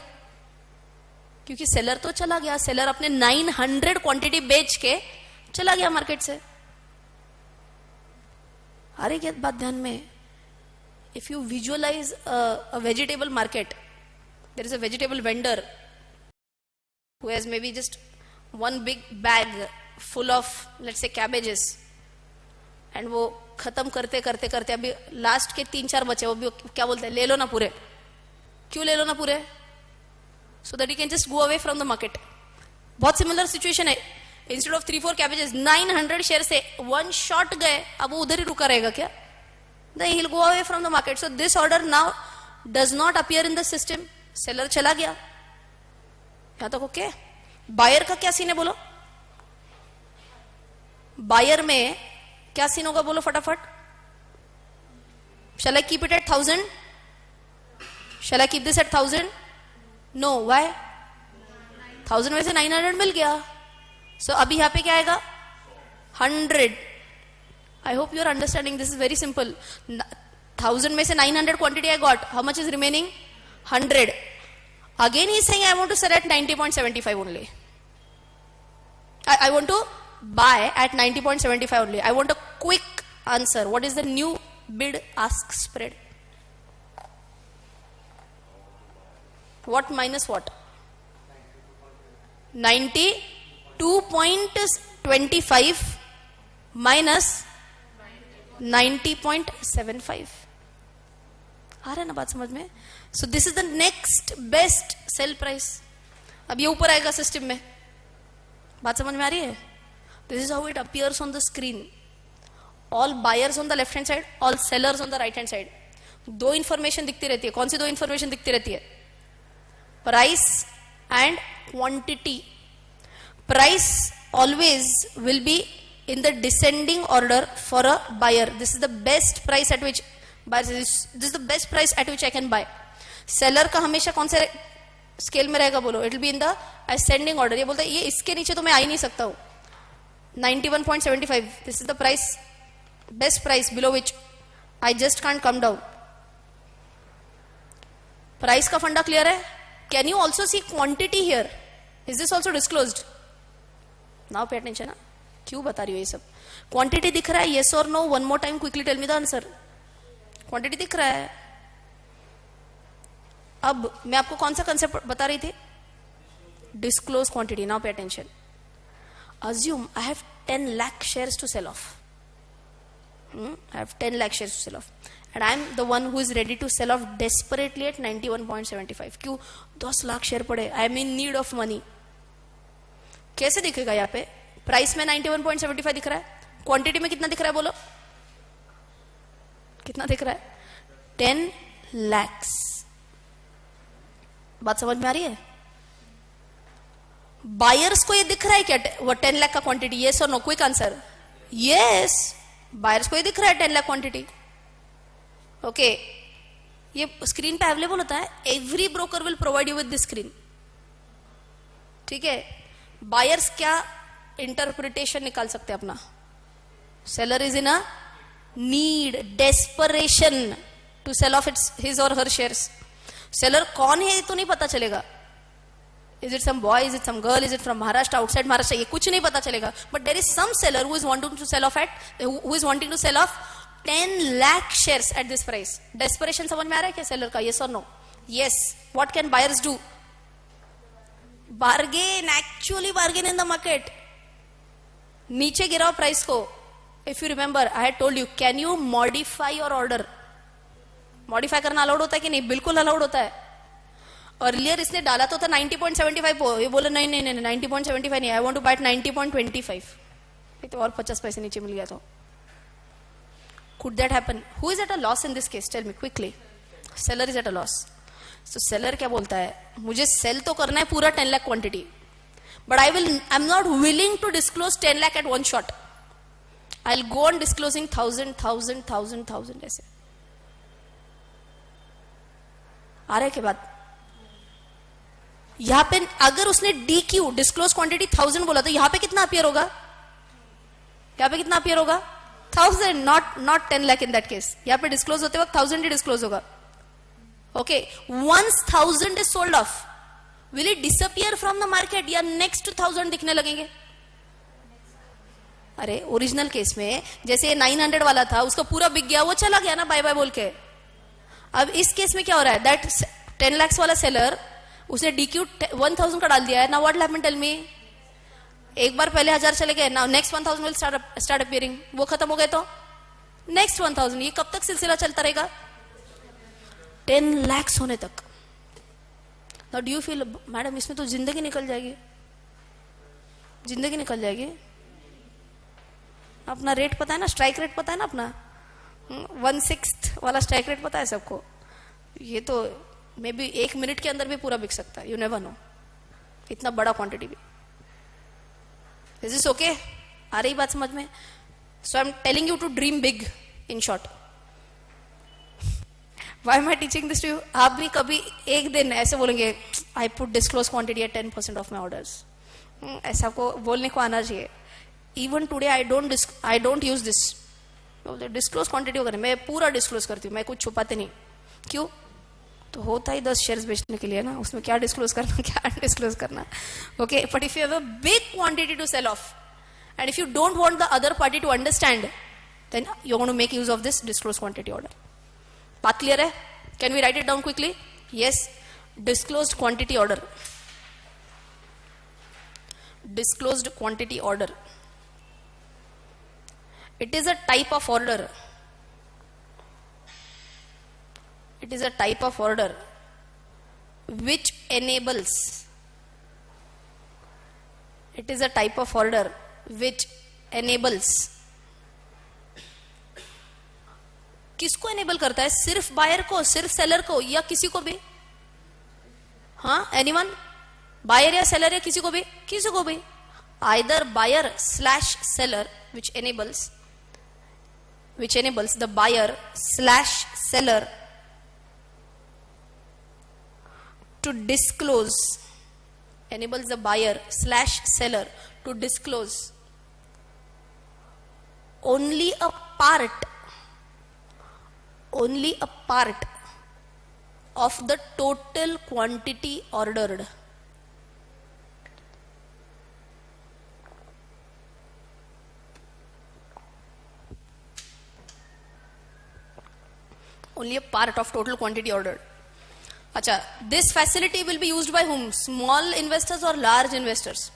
क्योंकि सेलर तो चला गया. सेलर अपने 900 क्वांटिटी बेच के चला गया मार्केट से. अरे क्या बात ध्यान में. If you visualise a vegetable market, there is a vegetable vendor who has maybe just one big bag full of let's say cabbages, and वो खत्म करते करते करते अभी लास्ट के 3-4 बचे. वो भी क्या बोलते हैं? ले लो ना पूरे. क्यों ले लो ना पूरे? so that you can just go away from the market. बहुत सिमिलर सिचुएशन है. इंस्टेड ऑफ 3-4 cabbages 900 शेयर से वन शॉट गए, अब वो उधर ही रुका रहेगा क्या? नहीं, he'll go away from the market. so this order now does not appear in the system. Seller चला गया. यहाँ तक ओके. बायर का क्या सीन है बोलो? बायर में क्या सीन होगा बोलो फटाफट? shall I keep it at 1000? shall I keep this at 1000? no. why? 1000 में से 900 मिल गया. so अभी यहाँ पे क्या आएगा? 100. I hope you are understanding. this is very simple. 1000 में से 900 quantity I got. how much is remaining? 100. again he is saying I want to sell at 90.75 only. I want to buy at 90.75 only. I want a quick answer. What is the new bid ask spread? What minus what? 92.25 minus 90.75. आ रहा है ना बात समझ में? So this is the next best sell price. अब ये ऊपर आएगा सिस्टम में. बात समझ में आ रही है? This is how it appears on the screen. All buyers on the left hand side, all sellers on the right hand side. दो इंफॉर्मेशन दिखती रहती है. कौन सी दो इंफॉर्मेशन दिखती रहती है? Price and quantity. Price always will be in the descending order for a buyer. This is the best price at which this is the best price at which I can buy. Seller का हमेशा कौन से scale में रहेगा बोलो? It will be in the ascending order. ये बोलता है ये इसके नीचे तो मैं आ ही नहीं सकता हूं. 91.75. This is the price, best price below which I just can't come down. Price का फंडा क्लियर है? Can you also see quantity here? Is this also disclosed? Now pay attention. ना क्यों बता रही हो ये सब? क्वांटिटी दिख रहा है? Yes or no? One more time quickly tell me the answer. Quantity दिख रहा है. अब मैं आपको कौन सा कंसेप्ट बता रही थी? Disclose quantity. Now pay attention. assume I have 10 lakh shares to sell off. I have 10 lakh shares to sell off. And I am the one who is ready to sell off desperately at 91.75. क्यों? 10 lakh share पड़े. I am in need of money. कैसे दिखेगा यहाँ पे? Price में 91.75 दिख रहा है. क्वांटिटी में कितना दिख रहा है बोलो? कितना दिख रहा है? 10 lakhs. बात समझ में आ रही है? बायर्स को ये दिख रहा है क्या वो 10 लाख का quantity? Yes or no? Quick answer. Yes, buyers को ये दिख रहा है 10 लाख क्वांटिटी. ओके, ये स्क्रीन पे अवेलेबल होता है. Every broker will provide you with this screen. ठीक है. बायर्स क्या इंटरप्रिटेशन निकाल सकते हैं अपना? Seller is in a need, desperation to sell off its his or her shares. Seller कौन है ये तो नहीं पता चलेगा. Is it some boy? Is it some girl? Is it from Maharashtra? Outside Maharashtra? ये कुछ नहीं पता चलेगा. But there is some seller who is wanting to sell off at, who is wanting to sell off 10 lakh shares at this price. Desperation समझ में आ रहा है क्या seller का? Yes or no? Yes. What can buyers do? Bargain. Actually bargain in the market. नीचे गिराओ price को. If you remember, I had told you, can you modify your order? Modify करना allowed होता है कि नहीं? बिल्कुल allowed होता है. अर्लियर इसने डाला तो था 90.75 को. ये बोले नहीं नहीं नहीं 90.75 नहीं, आई वांट टू बाय 90.25. तो और 50 पैसे नीचे मिल गया तो. Could that happen? Who is at a loss in this case? Tell me quickly. Seller is at a loss. So seller क्या बोलता है? मुझे सेल तो करना है पूरा 10 lakh quantity, but I'm not willing to disclose 10 lakh at one shot. I'll go on disclosing 1,000 ऐसे. आ रहा है क्या बात? यहां पे अगर उसने DQ डिस्क्लोज क्वांटिटी 1000 बोला तो यहां पे कितना अपीयर होगा? यहां पे कितना अपीयर होगा? 1000, not 10 lakh in that case. यहां पे डिस्क्लोज होते वक्त 1000 ही डिस्क्लोज होगा. Okay, once 1000 is sold off, will it disappear from the market या नेक्स्ट टू 1000 दिखने लगेंगे? अरे ओरिजिनल केस में जैसे 900 वाला था, उसका पूरा बिक गया, वो चला गया ना बाय बाय बोल के. अब इस केस में क्या हो रहा है? दैट 10 lakhs वाला सेलर उसने DQ 1000 का डाल दिया है. Now what will happen? Tell me. एक बार पहले 1000 चले गए, now next 1000 will start appearing. वो खत्म हो गए तो नेक्स्ट 1000. ये कब तक सिलसिला चलता रहेगा? 10 lakhs होने तक. Now do you feel madam इसमें तो जिंदगी निकल जाएगी? जिंदगी निकल जाएगी. अपना रेट पता है ना, स्ट्राइक रेट पता है ना अपना? 1/6 वाला स्ट्राइक रेट पता है सबको. ये तो मे बी 1 मिनट के अंदर भी पूरा बिक सकता है. You never know. इतना बड़ा क्वांटिटी भी. Is this okay? आ रही बात समझ में? So I am telling you to dream big in short. Why am I teaching this to you? आप भी कभी एक दिन ऐसे बोलेंगे I put disclose quantity at 10% of my orders. ऐसा आपको बोलने को आना चाहिए. Even today I don't use this. Disclose quantity वगैरह मैं पूरा डिस्क्लोज करती हूँ, मैं कुछ छुपाते नहीं. क्यों? तो होता ही 10 शेयर्स बेचने के लिए ना, उसमें क्या डिस्क्लोज करना क्या डिस्क्लोज करना. Okay, but if you have a big quantity to sell off and if you don't want the other party to understand, then you want to make use of this disclose quantity order. बात clear है? Can we write it down quickly? Yes. Disclosed quantity order. Disclosed quantity order. It is a type of order. It is a type of order which enables. It is a type of order which enables. किसको enable करता है? सिर्फ buyer को, सिर्फ seller को, या किसी को भी? हाँ, anyone? बायर या सेलर या किसी को भी? किसी को भी. Either buyer slash seller which enables the buyer slash seller to disclose, enables the buyer slash seller to disclose only a part of the total quantity ordered. Only a part of total quantity ordered. Acha, this facility will be used by whom? Small investors or large investors?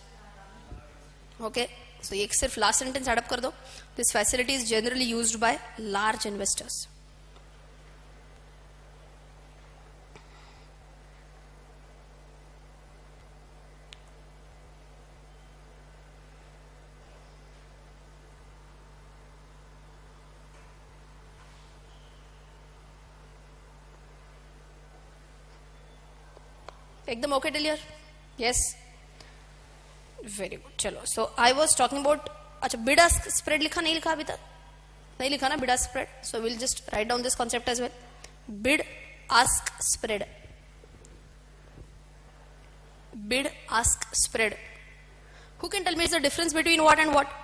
Okay, so ये सिर्फ last sentence add up कर दो. This facility is generally used by large investors. एकदम okay till here? Yes, very good. चलो, so I was talking about, अच्छा bid ask spread लिखा नहीं लिखा अभी तक? नहीं लिखा ना bid ask spread. So will just write down this concept as well. Bid ask spread. Bid ask spread. Who can tell me is the difference between what and what?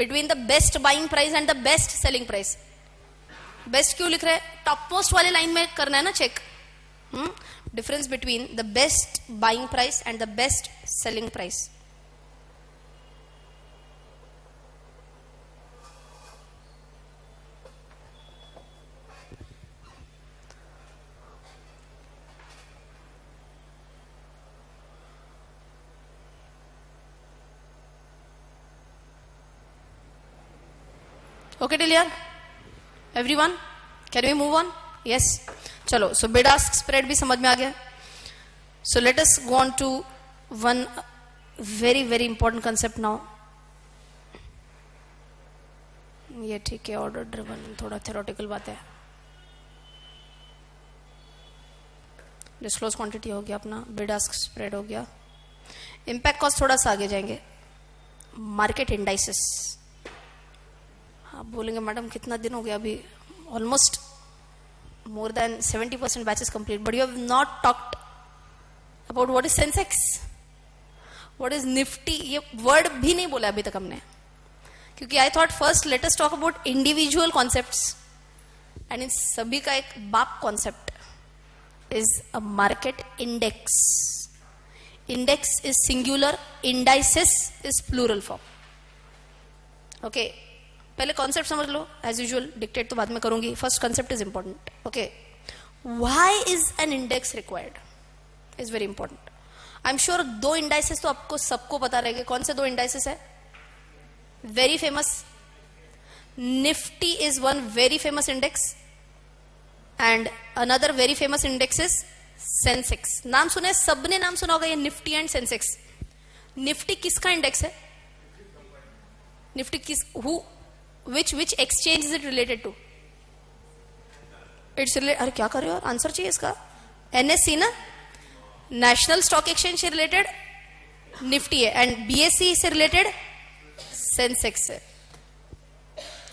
Between the best buying price and the best selling price. Best क्यों लिख रहे हैं? Top most वाले line में करना है ना check. Difference between the best buying price and the best selling price. Okay till here? Everyone? Can we move on? Yes. चलो, so bid ask spread भी समझ में आ गया. So let us go on to one very very important concept now. ये ठीक है, order driven थोड़ा थ्योरेटिकल बात है. डिस्क्लोज क्वांटिटी हो गया अपना, बिड आस्क स्प्रेड हो गया. इम्पैक्ट कॉस्ट थोड़ा सा आगे जाएंगे. Market indices. आप बोलेंगे मैडम कितना दिन हो गया, अभी almost more than 70% batches complete, but you have not talked about what is Sensex, what is Nifty. ये word भी नहीं बोला अभी तक हमने, क्योंकि I thought first let us talk about individual concepts, and इन सभी का एक बाप concept is a market index. Index is singular, indices is plural form. Okay, पहले कॉन्सेप्ट समझ लो. एज यूजुअल डिक्टेट तो बाद में करूंगी. First concept is important. Okay, why is an index required is very important. I am sure दो indices तो आपको सबको पता रहेंगे. कौन से दो इंडाइसेस है? Very famous Nifty is one very famous index, and another very famous index is Sensex. नाम सुने, सबने नाम सुना होगा ये निफ्टी एंड सेंसेक्स. निफ्टी किसका इंडेक्स है? निफ्टी किस, who, which exchange is it related to? It's related, अरे क्या कर रहे हो, आंसर चाहिए इसका. NSE ना, नेशनल स्टॉक एक्सचेंज से रिलेटेड निफ्टी है, एंड BSE से रिलेटेड सेंसेक्स है.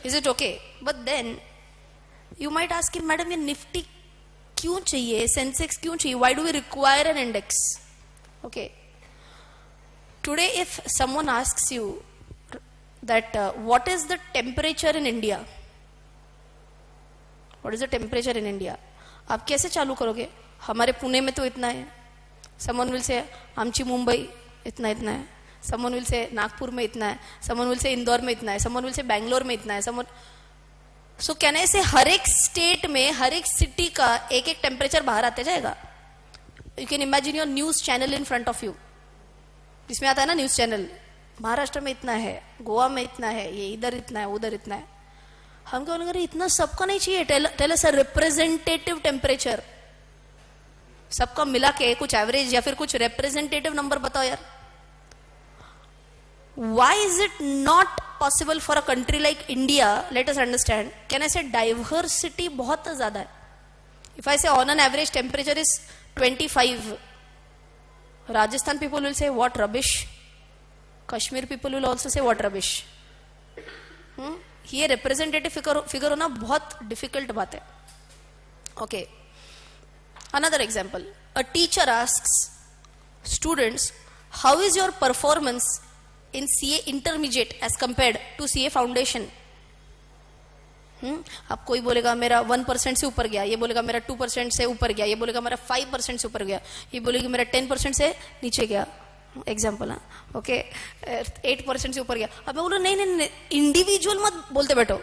Is it okay? But then you might ask कि मैडम ये निफ्टी क्यों चाहिए, सेंसेक्स क्यों चाहिए, why do we require an index? Okay, today if someone asks you that what is the temperature in India? What is the temperature in India? आप कैसे चालू करोगे? हमारे पुणे में तो इतना है. Someone will say आमची मुंबई इतना इतना है. Someone will say नागपुर में इतना है. Someone will say इंदौर में इतना है. Someone will say बैंगलोर में इतना है. So can I say हर एक स्टेट में, हर एक सिटी का एक एक टेम्परेचर बाहर आते जाएगा. You can imagine your news channel in front of you. इसमें आता है ना न्यूज चैनल, महाराष्ट्र में इतना है, गोवा में इतना है, ये इधर इतना है, उधर इतना है. हम क्या बोलेंगे, इतना सबका नहीं चाहिए. Tell us a representative temperature. सबका मिला के कुछ एवरेज या फिर कुछ रिप्रेजेंटेटिव नंबर बताओ यार. Why is it not possible for a country like India? Let us understand. Can I say diversity बहुत ज्यादा है. If I say on an average temperature is 25, Rajasthan people will say what rubbish. Kashmir people will also say what rubbish. ये representative figure होना बहुत difficult बात है. Okay, another example. A teacher asks students, how is your performance in CA intermediate as compared to CA foundation. अब कोई बोलेगा मेरा 1% से ऊपर गया, ये बोलेगा मेरा 2% से ऊपर गया, ये बोलेगा मेरा 5% से ऊपर गया, ये बोलेगा मेरा 10% से नीचे गया. एग्जाम्पल है. ओके, 8% से ऊपर गया. अब मैं बोलो नहीं, इंडिविजुअल मत बोलते बैठो.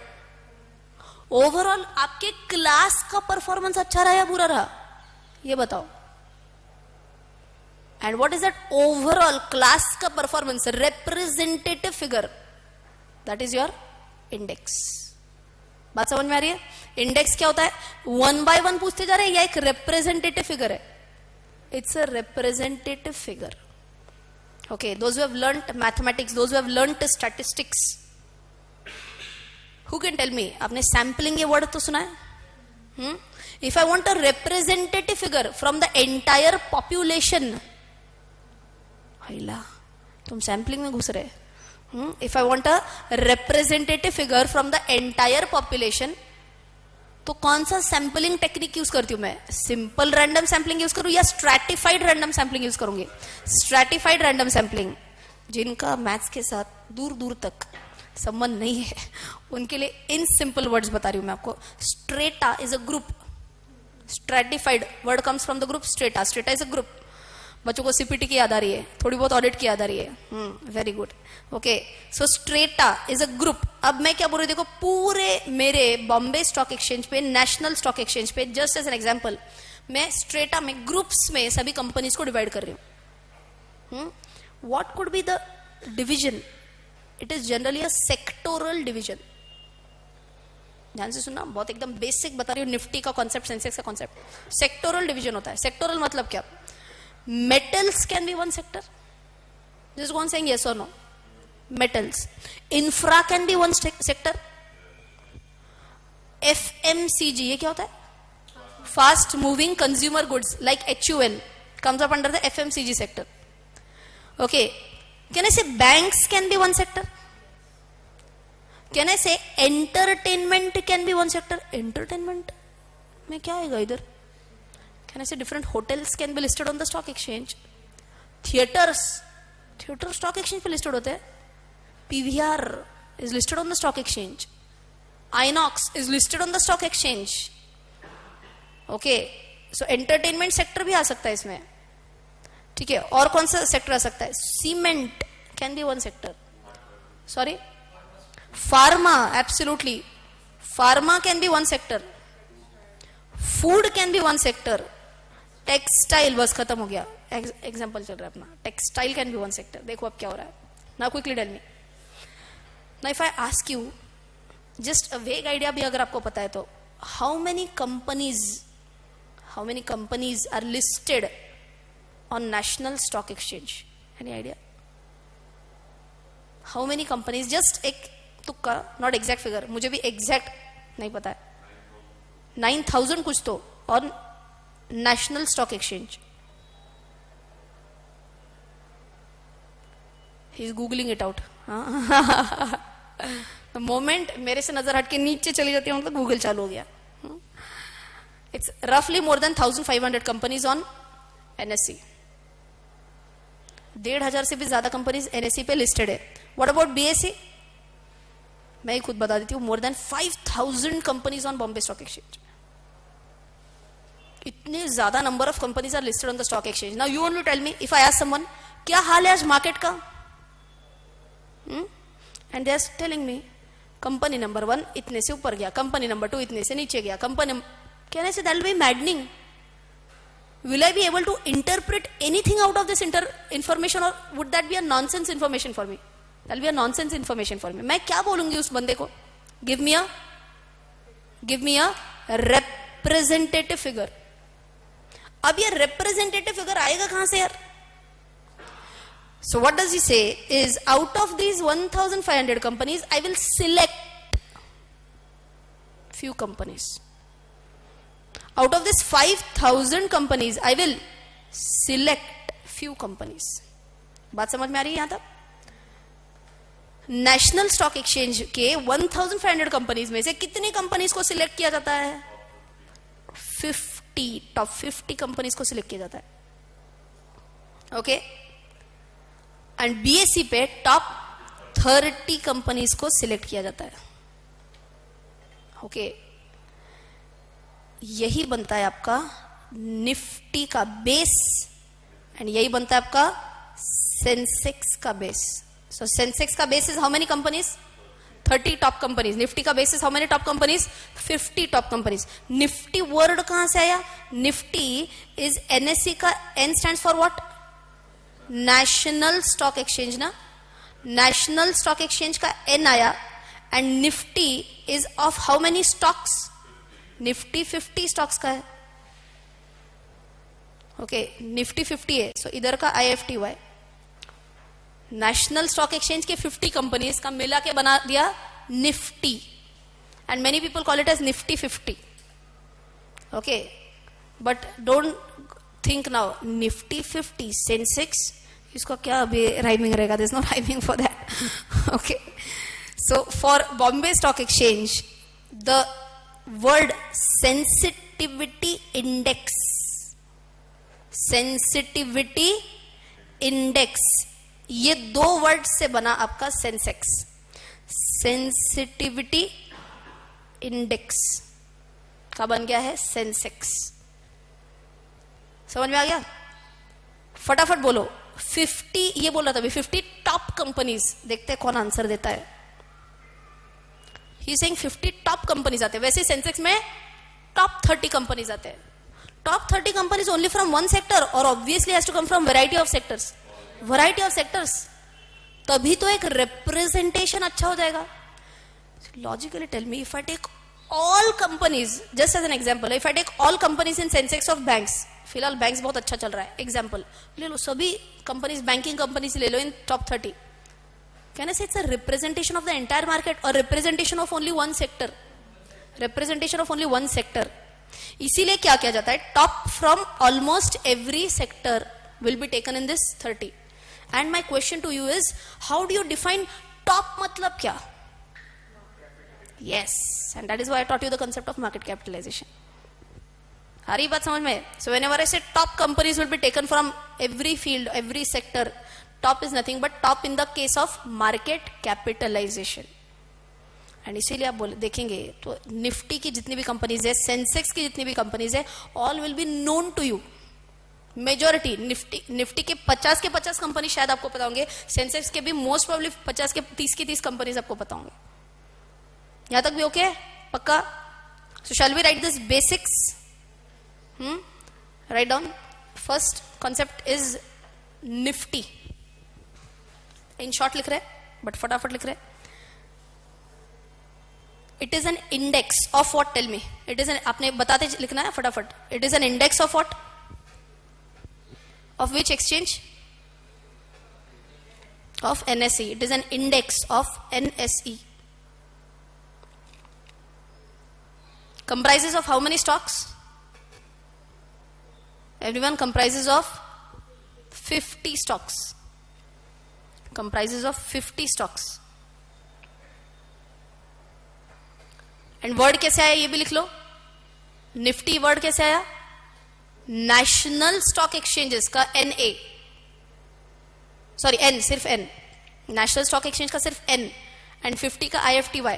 ओवरऑल आपके क्लास का परफॉर्मेंस अच्छा रहा या बुरा रहा, ये बताओ. And what is that overall class का performance, representative figure, that is your index. बात समझ में आ रही है? इंडेक्स क्या होता है? 1 by 1 पूछते जा रहे हैं या एक रिप्रेजेंटेटिव फिगर है? It's a representative figure. Okay, those who have learnt mathematics, those who have learnt statistics, who can tell me, आपने sampling ये word तो सुना है? If I want a representative figure from the entire population, हैला, तुम sampling में घुस रहे. If I want a representative figure from the entire population, तो कौन सा सैम्पलिंग टेक्निक यूज करती हूं मैं? सिंपल रैंडम सैम्पलिंग यूज करूं या स्ट्रैटिफाइड रैंडम सैम्पलिंग यूज करूंगी? Stratified random sampling. जिनका मैथ्स के साथ दूर दूर तक संबंध नहीं है उनके लिए इन सिंपल वर्ड्स बता रही हूं मैं आपको. Strata is a group. Stratified word comes from the group strata. Strata is a group. बच्चों को सीपीटी की याद आ रही है, थोड़ी बहुत ऑडिट की याद आ रही है. Very good. Okay, so strata is a group. अब मैं क्या बोल रही हूँ, देखो पूरे मेरे बॉम्बे स्टॉक एक्सचेंज पे, नेशनल स्टॉक एक्सचेंज पे, जस्ट एज एन एग्जांपल, मैं स्ट्रेटा में ग्रुप्स में सभी कंपनीज को डिवाइड कर रही हूँ. What could be the division? It is generally a sectoral division. ध्यान से सुनना, बहुत एकदम बेसिक बता रही हूँ. निफ्टी का कॉन्सेप्ट, सेंसेक्स का कॉन्सेप्ट. सेक्टोरल डिवीजन होता है. सेक्टोरल मतलब क्या? Metals can be one sector. Just go on saying yes or no. Metals. Infra can be one sector. FMCG, ये क्या होता है? Fast moving consumer goods like HUL comes up under the FMCG sector. Okay. Can I say banks can be one sector? Can I say entertainment can be one sector? Entertainment में क्या आएगा इधर? Can I say different hotels can be listed on the stock exchange? Theaters stock exchange पे listed होते हैं. PVR is listed on the stock exchange. Inox is listed on the stock exchange. Okay, so entertainment sector भी आ सकता है इसमें. ठीक है, और कौन सा सेक्टर आ सकता है? Cement can be one sector. Sorry, pharma, absolutely. Pharma can be one sector. Food can be one sector. Textile बस खत्म हो गया. एग्जाम्पल चल रहा है अपना. Textile can be one sector. देखो अब क्या हो रहा है ना. Quickly tell me now if I ask you just a vague idea भी अगर आपको पता है तो, how many companies are listed on national stock exchange? Any idea? How many companies? Just एक तुक्का, नॉट एग्जैक्ट फिगर, मुझे भी एग्जैक्ट नहीं पता है. 9,000 कुछ तो और national stock exchange. He is googling it out. Moment मेरे से नजर हट के नीचे चली जाती है मतलब गूगल चालू हो गया. इट्स रफली more than 1,500 companies on NSC. 1,500 से भी ज्यादा कंपनीज एनएससी पे लिस्टेड है. What about BSC? मैं ही खुद बता देती हूँ, more than 5,000 companies on Bombay stock exchange. इतने ज्यादा number of companies are listed on the stock exchange. Now you only tell me, if I ask someone क्या हाल है आज मार्केट का, and they are telling me company number 1 इतने से ऊपर गया, कंपनी नंबर 2 इतने से नीचे गया, company, can I say that will B maddening? Will I be able to interpret anything out of this information, or would that be a nonsense information for me? That will be a nonsense information for me. मैं क्या बोलूंगी उस बंदे को? Give me a representative figure. अब ये representative figure आएगा कहां से यार? So what does he say is, out of these 1,500 companies, I will select few companies. Out of this 5,000 companies, I will select few companies. बात समझ में आ रही है यहां तक? नेशनल स्टॉक एक्सचेंज के 1,500 कंपनीज में से कितनी कंपनीज को सिलेक्ट किया जाता है? 50, टॉप 50 कंपनीज को सिलेक्ट किया जाता है. ओके, एंड बीएससी पे टॉप 30 कंपनीज को सिलेक्ट किया जाता है. ओके, यही बनता है आपका निफ्टी का बेस, एंड यही बनता है आपका सेंसेक्स का बेस. सो सेंसेक्स का base is how many companies? 30 top companies. Nifty का base is how many top companies? 50 top companies. Nifty word कहां से आया? निफ्टी इज एनएससी का, N stands for what? National stock exchange ना, नेशनल स्टॉक एक्सचेंज का एन आया and Nifty is of how many stocks? Nifty 50 stocks का है. ओके, निफ्टी 50 है, सो इधर का IFTY नेशनल स्टॉक एक्सचेंज के 50 कंपनीज का मिला के बना दिया Nifty, and many people call it as Nifty 50. Okay, but don't think now Nifty 50 Sensex, इसका क्या अभी राइमिंग रहेगा? There is no rhyming for that. Okay, so for Bombay stock exchange the word sensitivity index, sensitivity index, ये दो वर्ड से बना आपका सेंसेक्स. सेंसिटिविटी इंडेक्स का बन गया है सेंसेक्स. समझ में आ गया? फटाफट बोलो. 50 ये बोल रहा था अभी, 50 टॉप कंपनीज. देखते हैं कौन आंसर देता है. ही सेइंग 50 टॉप कंपनीज आते हैं. वैसे सेंसेक्स में टॉप 30 कंपनीज आते हैं. Top 30 companies only from one sector, or obviously has to come from variety of sectors. Variety of sectors, तभी तो एक रिप्रेजेंटेशन अच्छा हो जाएगा. Logically tell me, if I take all companies, just as an example, if I take all companies in Sensex of banks, फिलहाल banks बहुत अच्छा चल रहा है, एग्जांपल ले लो, सभी कंपनीज, बैंकिंग कंपनीज ले लो इन top 30. Can I say it's a representation of the entire market or representation of only one sector? Representation of only one sector. इसीलिए क्या किया जाता है, top from almost every sector will be taken in this 30. And my question to you is, how do you define top? मतलब क्या? Yes, and that is why I taught you the concept of market capitalisation. आ रही बात समझ में? So whenever I say top companies will be taken from every field, every sector, top is nothing but top in the case of market capitalisation. And इसीलिए आप देखेंगे तो Nifty की जितनी भी कंपनीज है, सेंसेक्स की जितनी भी कंपनीज है, all will be known to you. Majority Nifty के 50 के 50 कंपनी शायद आपको पता होंगे, सेंसेक्स के भी मोस्ट प्रोबेबली 50 के 30 की 30 कंपनीज आपको पता होंगे. यहां तक भी ओके? पक्का? So shall we write this basics? Write down. First concept is Nifty. In short लिख रहे बट फटाफट लिख रहे. It is an index of what? Tell me. It is an, आपने बताते लिखना है फटाफट. It is an index of what? Of which exchange? Of NSE. It is an index of NSE. Comprises of how many stocks? Everyone, comprises of 50 stocks. Comprises of 50 stocks. And word कैसे आया ये भी लिख लो. Nifty word कैसे आया? National stock exchanges का NA, sorry N, सिर्फ N, national stock exchange का सिर्फ N, एंड 50 का IFTY.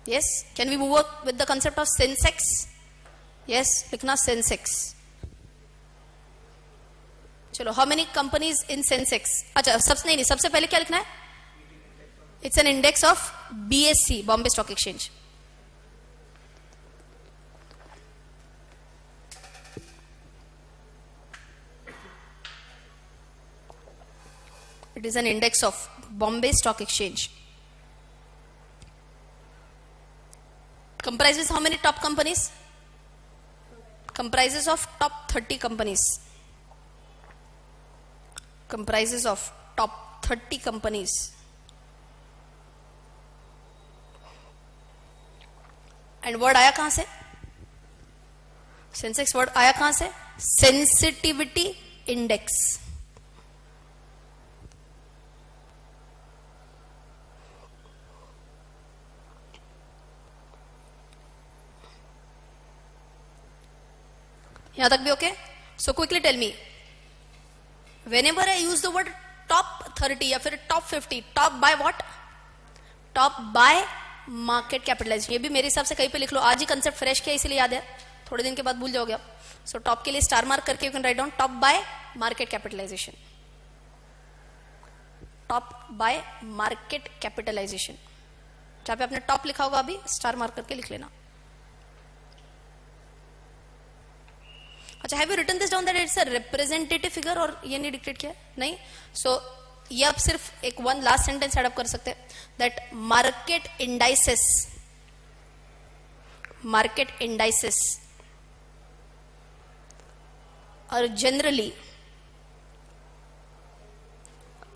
Yes, can we move on with the concept of Sensex? Yes, लिखना Sensex. चलो, how many companies in Sensex? अच्छा, नहीं, सबसे पहले क्या लिखना है? It's an index of BSE, Bombay stock exchange. It is an index of Bombay stock exchange. comprises how many top companies? Comprises of top 30 companies. Comprises of top 30 companies. And word आया कहां से? सेंसेक्स वर्ड आया कहां से? Sensitivity index. यहां तक भी okay? So quickly tell me, whenever I use the word top 30 या फिर top 50, top by what? Top by market capitalization. ये भी मेरे हिसाब से कहीं पे लिख लो. आज ही कंसेप्ट फ्रेश किया इसलिए याद है, थोड़े दिन के बाद भूल जाओगे आप. सो टॉप के लिए स्टार मार्क करके you can write down top by market capitalisation. Top by market capitalisation. जहां पे आपने टॉप लिखा होगा अभी स्टार मार्क करके लिख लेना. अच्छा, have you written this down that it's a representative figure, और ये नहीं डिक्टेट किया? नहीं. सो ये आप सिर्फ एक one last sentence add up कर सकते हैं, that market indices are generally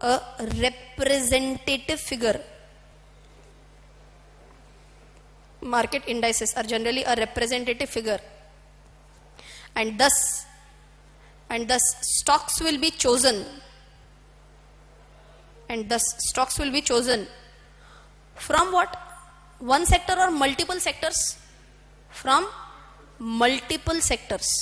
a representative figure. Market indices are generally a representative figure, and thus stocks will be chosen, from what? One sector or multiple sectors? From multiple sectors.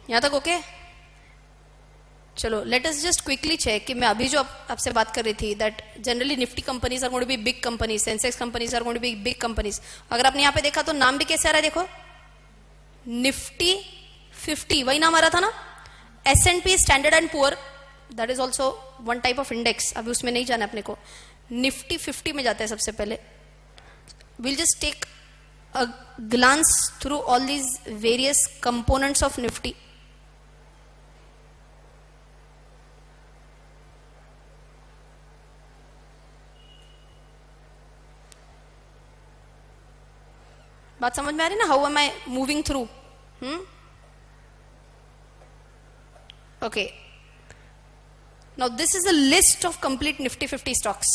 यहां तक okay? चलो, let us just quickly check कि मैं अभी जो आपसे बात कर रही थी, that generally Nifty companies are going to be big companies, Sensex companies are going to be big companies. अगर आपने यहां पे देखा तो नाम भी कैसे आ रहा है, देखो, निफ्टी 50, वही नाम आ रहा था ना. S&P standard and poor, that is also one type of index. अभी उसमें नहीं जाना अपने को, निफ्टी 50 में जाता है सबसे पहले. Will just take a glance through all these various components of Nifty. बात समझ में आ रही ना? How am I moving through? Okay, now this is a list of complete Nifty 50 stocks.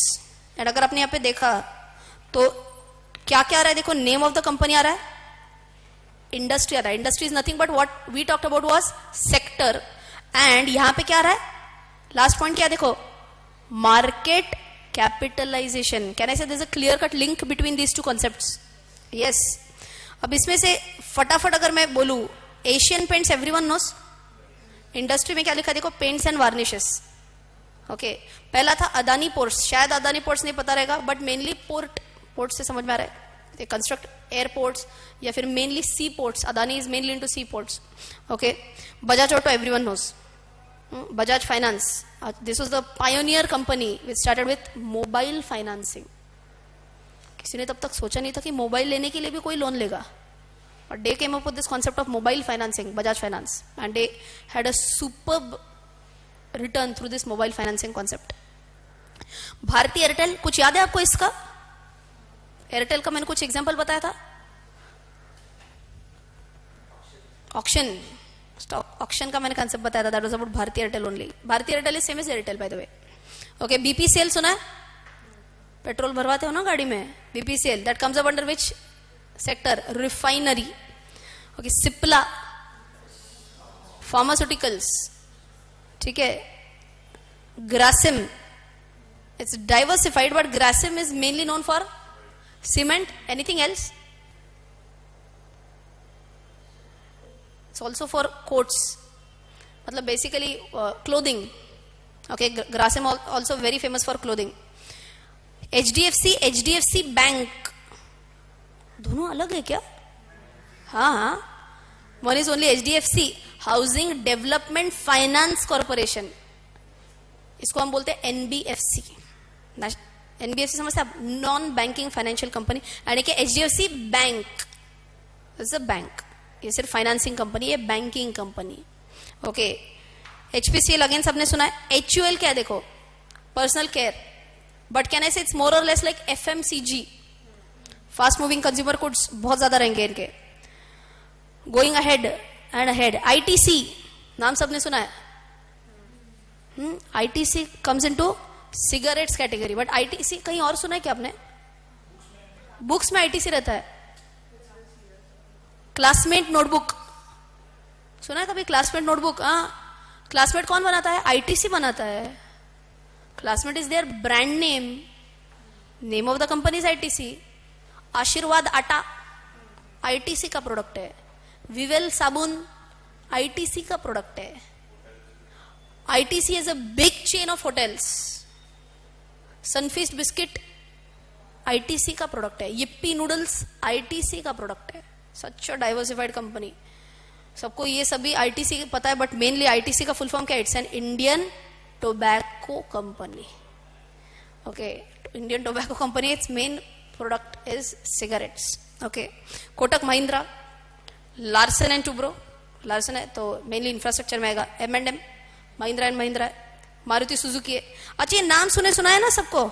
And अगर आपने यहां पे देखा तो क्या क्या आ रहा है, देखो, नेम ऑफ द कंपनी आ रहा है, इंडस्ट्री आ रहा है. Industry is nothing but what we talked about was sector. And यहां पे क्या आ रहा है, लास्ट पॉइंट क्या, देखो, market capitalisation. Can I say there is a clear cut link between these two concepts? Yes. अब इसमें से फटाफट अगर मैं बोलूं, Asian Paints everyone knows. Industry में क्या लिखा, देखो, पेंट्स एंड वार्निशेस. ओके, पहला था अदानी पोर्ट्स. शायद अदानी पोर्ट्स नहीं पता रहेगा, बट मेनली पोर्ट से समझ में आ रहा है. दे कंस्ट्रक्ट एयरपोर्ट्स या फिर mainly sea ports. Adani is mainly into sea ports. Okay, Bajaj Auto everyone knows. Bajaj Finance, this was the pioneer company which started with mobile financing. किसी ने तब तक सोचा नहीं था कि मोबाइल लेने के लिए भी कोई लोन लेगा. और they came up with this concept of mobile financing, Bajaj finance, and they had a superb return through this mobile financing concept. Bharti Airtel, कुछ याद है आपको इसका? एयरटेल का मैंने कुछ एग्जांपल बताया था. ऑक्शन, स्टॉक ऑक्शन का मैंने कॉन्सेप्ट बताया था. That was about Bharti Airtel only. Bharti Airtel is same as Airtel by the way. Okay, BPCL सुना है? पेट्रोल भरवाते हो ना गाड़ी में, BPCL. That comes up under which sector? Refinery. Okay, Cipla, pharmaceuticals. ठीक है, Grasim, it's diversified but Grasim is mainly known for cement. Anything else? It's also for coats, मतलब basically clothing. Okay, Grasim also very famous for clothing. HDFC bank, दोनों अलग है क्या? हाँ, one is only HDFC housing development finance corporation. इसको हम बोलते हैं एनबीएफसी. एनबीएफसी समझते हैं आप? Non banking financial company. यानी कि HDFC bank is a bank. ये सिर्फ फाइनेंसिंग कंपनी है, banking company. Okay, HPCL again सबने सुना है. एचयूएल क्या है, देखो, personal care. But can I say it's more और less like FMCG, fast moving consumer goods. बहुत ज्यादा रहेंगे इनके. Going ahead and ahead. ITC नाम सबने सुना है. ITC comes into cigarettes category. But ITC कहीं और सुना है क्या आपने? बुक्स में आईटीसी रहता है. क्लासमेट नोटबुक सुना है कभी? Classmate notebook. हाँ, क्लासमेट कौन बनाता है? आईटीसी बनाता है. Classmate is their brand name. Name of the company is ITC. आशीर्वाद आटा आईटीसी का प्रोडक्ट है. विवेल साबुन आईटीसी का प्रोडक्ट है. ITC is a big chain of hotels. Sunfeast biscuit ITC का प्रोडक्ट है, यिप्पी नूडल्स आईटीसी का प्रोडक्ट है. सच अ डाइवर्सिफाइड कंपनी. सबको ये सभी आईटीसी पता है, बट मेनली आईटीसी का फुल फॉर्म क्या है? It's an Indian tobacco company. Okay, Indian tobacco company, it's main product is cigarettes. Okay, Kotak Mahindra, Larsen and Toubro. Larsen है तो मेनली इंफ्रास्ट्रक्चर में आएगा. M&M, महिंद्रा एंड महिंद्रा है. मारुति सुजुकी है. अच्छा, ये नाम सुना है ना सबको.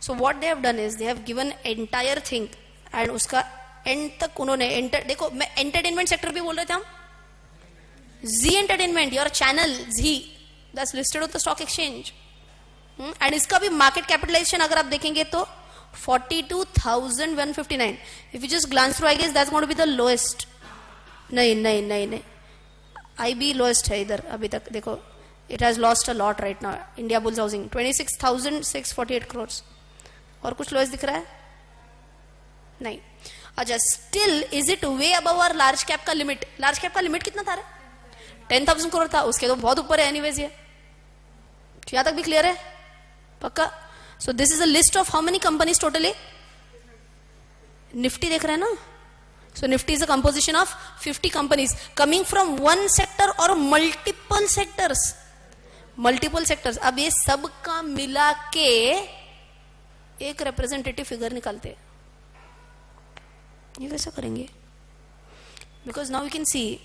So what they have done is they have given entire thing and उसका एंड तक उन्होंने देखो, मैं एंटरटेनमेंट सेक्टर भी बोल रहे थे हम. Zee entertainment, your channel Zee, that's listed on the stock exchange. And इसका भी मार्केट कैपिटलाइजेशन अगर आप देखेंगे तो 42,159. If you just glance through, I guess that's going to be the lowest. नहीं, IB लोएस्ट है इधर अभी तक. देखो, it has lost a lot right now. Indiabulls housing 26,648 crore. और कुछ लोएस्ट दिख रहा है? नहीं. अच्छा, still is it way above our large cap का लिमिट? लार्ज कैप का लिमिट कितना था रे? 10,000 crore था. उसके तो बहुत ऊपर है एनीवेज. ये यहां तक भी क्लियर है? पक्का? So this is a list of how many companies totally. Nifty देख रहे हैं ना? So Nifty is a composition of 50 companies coming from one sector or multiple sectors. अब ये सब का मिला के एक रिप्रेजेंटेटिव फिगर निकालते हैं. ये कैसा करेंगे? बिकॉज नाउ यू कैन सी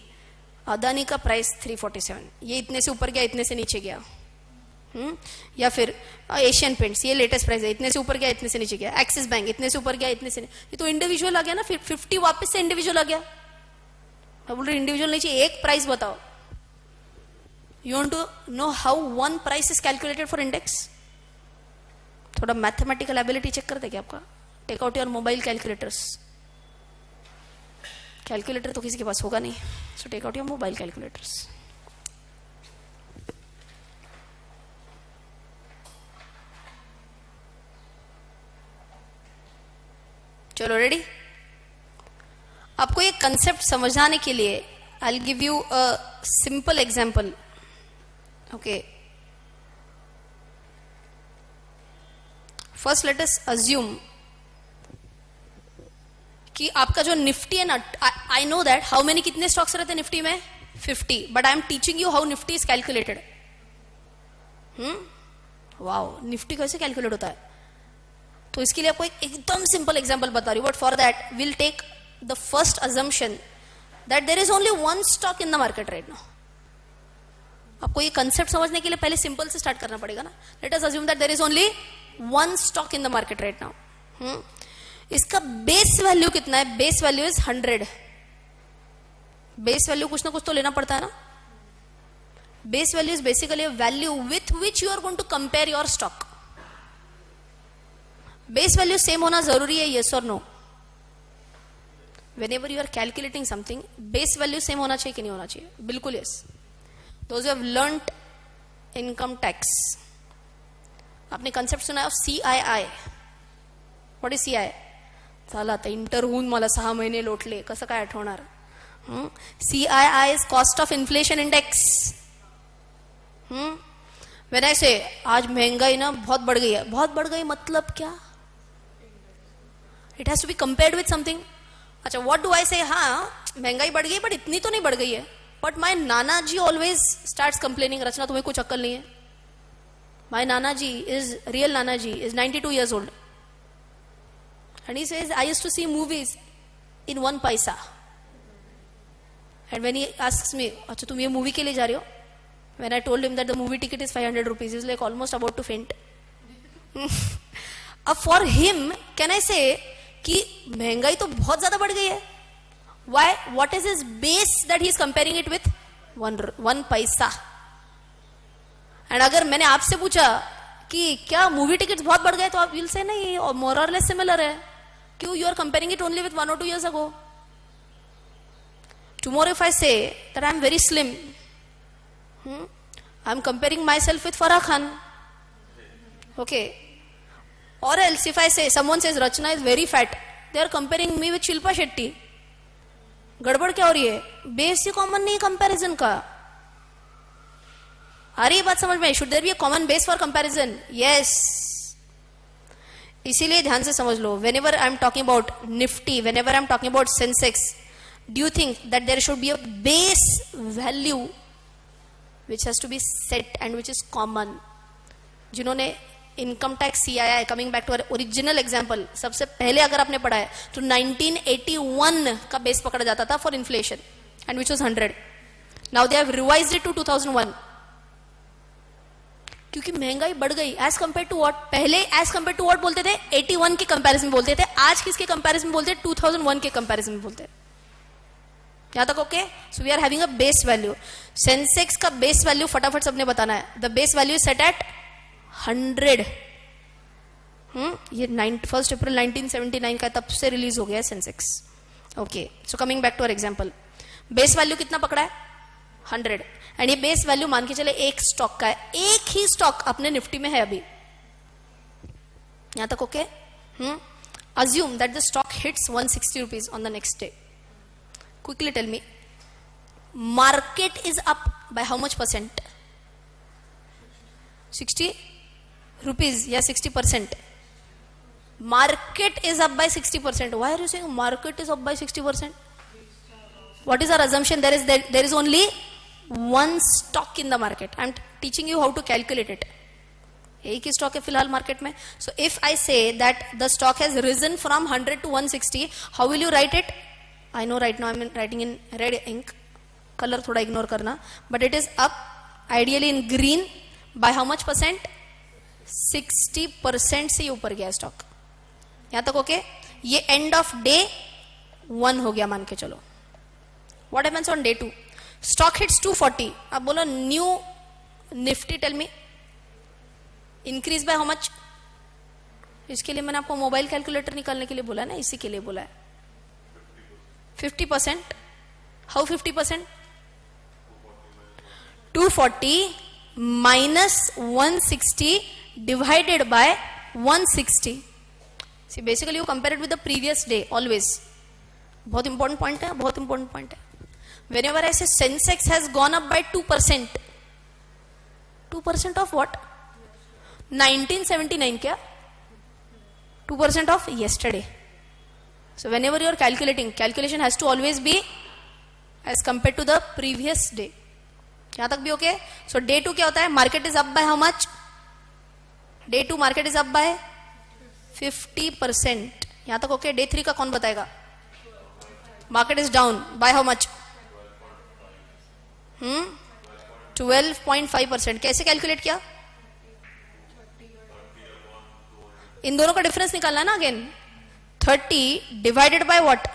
अदानी का प्राइस 347, ये इतने से ऊपर गया, इतने से नीचे गया. या फिर एशियन पेंट्स, ये लेटेस्ट प्राइस है, इतने से ऊपर गया, इतने से नीचे गया. एक्सिस बैंक इतने से ऊपर गया, इतने से. ये तो इंडिविजुअल आ गया ना. फिर 50 वापस से इंडिविजुअल आ गया. मैं बोल रही इंडिविजुअल नहीं चाहिए, एक प्राइस बताओ. You want to know how one price is calculated for index? थोड़ा मैथमेटिकल एबिलिटी चेक करते क्या आपका? Take out your mobile calculators. Calculator तो किसी के पास होगा नहीं, so take out your mobile calculators. चलो, रेडी? आपको ये कंसेप्ट समझाने के लिए I will give you a simple example. Okay, first let us assume कि आपका जो निफ्टी है ना, I know that how many, कितने स्टॉक्स रहते हैं निफ्टी में? 50. But I am teaching you how Nifty is calculated. Wow, Nifty कैसे कैलकुलेट होता है? तो इसके लिए आपको एक एकदम सिंपल एग्जांपल बता रही हूँ. But for that will take the first assumption that there is only one stock in the market right now. आपको ये कंसेप्ट समझने के लिए पहले सिंपल से स्टार्ट करना पड़ेगा ना. Let us assume that there is only one stock in the market right now. इसका बेस वैल्यू कितना है? Base value is 100. Base value कुछ ना कुछ तो लेना पड़ता है ना. Base value is basically a value with which you are going to compare your stock. Base value same होना जरूरी है, yes or no? Whenever you are calculating something, base value same होना चाहिए कि नहीं होना चाहिए? बिल्कुल yes. Those who have learnt income tax, आपने कंसेप्ट सुना है CII. What is CII? झाला आता इंटर होऊन मला 6 महिने लोटले, कसं काय आठवणार? CII is cost of inflation index. When I say आज महंगाई ना बहुत बढ़ गई है, बहुत बढ़ गई मतलब क्या? It has to be compared with something. अच्छा, what do I say? हाँ, महंगाई बढ़ गई, बट इतनी तो नहीं बढ़ गई है. But my Nana ji always starts complaining. रचना, तुम्हें कुछ अक्ल नहीं है? My Nana ji is real Nana ji is 92 years old, and he says I used to see movies in 1 paisa. And when he asks me, अच्छा तुम ये movie के लिए जा रहे हो? When I told him that the movie ticket is 500 rupees, he's like almost about to faint. अब for him, can I say कि महंगाई तो बहुत ज्यादा बढ़ गई है. Why? What is his base that he is comparing it with? 1 पैसा. एंड अगर मैंने आपसे पूछा कि क्या मूवी टिकट्स बहुत बढ़ गए, तो आप विल से नहीं, और मोर और लेस सिमिलर है. क्यों? You are comparing it only with 1 or 2 years ago. Tomorrow if I say that I am very slim, I am comparing myself with Farah Khan. Okay. Or else if I say, someone says Rachna is very fat, they are comparing me with Shilpa Shetty. गड़बड़ क्या हो रही है? Base ही common नहीं comparison का. आ रही है बात समझ में? Should there be a common base for comparison? Yes. इसीलिए ध्यान से समझ लो, whenever I am talking about Nifty, whenever I am talking about Sensex, do you think that there should be a base value which has to be set and which is common? जिन्होंने income tax CII है, coming back to original example, सबसे पहले अगर आपने पढ़ा है तो 1981 का बेस पकड़ा जाता था for inflation and which was 100. Now they have revised it to 2001 क्योंकि महंगाई बढ़ गई. As compared to what? पहले एज कंपेयर टू व्हाट बोलते थे? 81 के कंपैरिजन बोलते थे. आज किसके कंपैरिजन बोलते हैं? 2001 के कंपैरिजन बोलते हैं. यहां तक okay? So we are having a base value. Sensex का बेस वैल्यू फटाफट सबने बताना है. The base value is set at 100. ये 1 अप्रैल 1979 का, तब से रिलीज हो गया है Sensex. Okay, so coming back to our example, base value कितना पकड़ा है? 100. एंड ये बेस वैल्यू मान के चले एक स्टॉक का है. एक ही स्टॉक अपने निफ्टी में है अभी. यहां तक okay? Assume that the stock hits 160 rupees on the next day. Quickly tell me, market is up by how much percent? 60 rupees या 60%. Market is up by 60%. Why are you saying market is up by 60%? What is our assumption? There is only one stock in the market. I am teaching you how to calculate it. एक ही stock है फिलहाल market में. So if I say that the stock has risen from 100 to 160, how will you write it? I know right now I am writing in red ink. Color थोड़ा ignore करना. But it is up ideally in green by how much percent? 60% से ऊपर गया stock. यहां तक okay? ये end of day 1 हो गया मान के चलो. What happens on day 2? Stock hits 240. अब बोलो new Nifty, tell me increase by how much? इसके लिए मैंने आपको मोबाइल कैलकुलेटर निकालने के लिए बोला है ना, इसी के लिए बोला है. 50%. How 50%? 240 minus 160 divided by 160. See, basically you compare it with the previous day always. बहुत important point है, बहुत important point है. Whenever I say Sensex has gone up by 2%, 2% of what? 1979 क्या? 2% of yesterday. So whenever you are calculating, calculation has to always be as compared to the previous day. यहां तक भी okay? सो day 2 क्या होता है? Market is up by how much? Day 2 market is up bye 50%. यहां तक okay? Day 3 का कौन बताएगा? Market is down by how much? 12.5%. कैसे कैलकुलेट किया? इन दोनों का डिफरेंस निकालना ना again. 30 divided by what?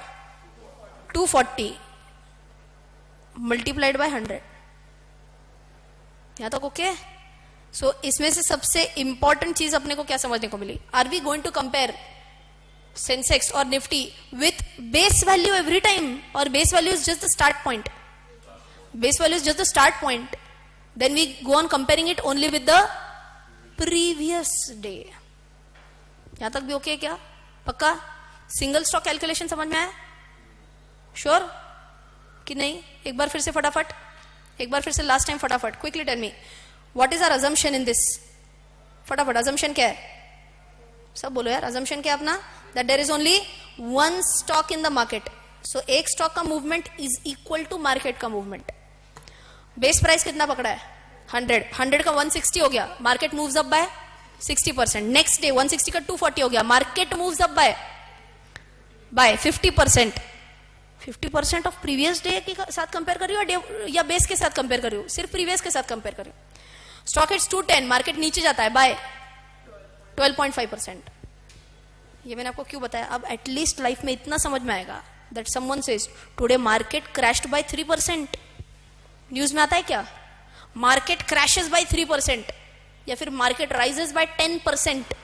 240 multiplied by 100. यहां तक ओके? सो इसमें से सबसे इंपॉर्टेंट चीज अपने को क्या समझने को मिली? Are we going to compare Sensex और Nifty with base value every time, और base value is just the start point? Base value is just the start point. Then we go on comparing it only with the previous day. यहां तक भी okay क्या? पक्का? Single stock calculation समझ में आया? Sure कि नहीं? एक बार फिर से फटाफट, एक बार फिर से लास्ट टाइम फटाफट. Quickly tell me what is our assumption in this? फटाफट अजम्पशन क्या है? सब बोलो यार. अजम्पशन क्या अपना? That there is only one stock in the market. So एक स्टॉक का movement is equal to market का मूवमेंट. बेस प्राइस कितना पकड़ा है? 100. 100 का 160 हो गया. Market moves up by 60%. Next day 160 का 240 हो गया. Market moves up bye 50%. 50% of previous day के साथ कंपेयर कर रही हो या बेस के साथ कंपेयर कर रही हो? सिर्फ प्रीवियस के साथ कंपेयर कर रही हो. स्टॉक हिट्स 210, मार्केट नीचे जाता है बाय 12.5%. ये मैंने आपको क्यों बताया? अब एटलीस्ट लाइफ में इतना समझ में आएगा that someone says today market crashed by 3%. News में आता है क्या? मार्केट क्रैशेस बाय 3% या फिर मार्केट राइजेस बाय 10%.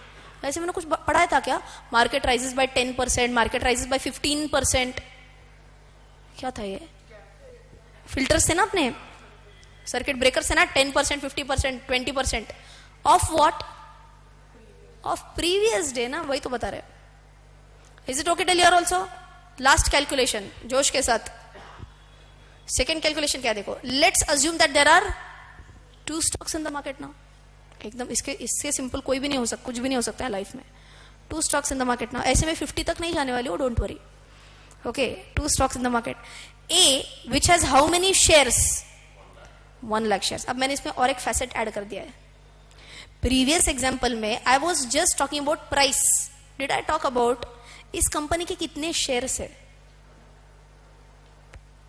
वैसे मैंने कुछ पढ़ाया था क्या? Market rises by 10%, market rises by 15%. क्या था ये? फिल्टर्स थे ना अपने, सर्किट ब्रेकर्स थे ना. 10%, 50%, 20% of what? Of previous day ना. वही तो बता रहे. Is it okay tell your also? Last calculation जोश के साथ. सेकेंड कैलकुलेशन क्या? देखो, let's assume that there are 2 stocks in the market now. एकदम इससे सिंपल कोई भी नहीं हो सकता, कुछ भी नहीं हो सकता है लाइफ में. 2 stocks in the market now. ऐसे में 50 तक नहीं जाने वाली हो, don't worry. Okay, 2 stocks in the market. A, which has how many shares? 1 lakh shares. अब मैंने इसमें और एक फैसेट ऐड कर दिया है. प्रीवियस एग्जाम्पल में I was just talking about price. Did I talk about इस कंपनी के कितने शेयर्स है?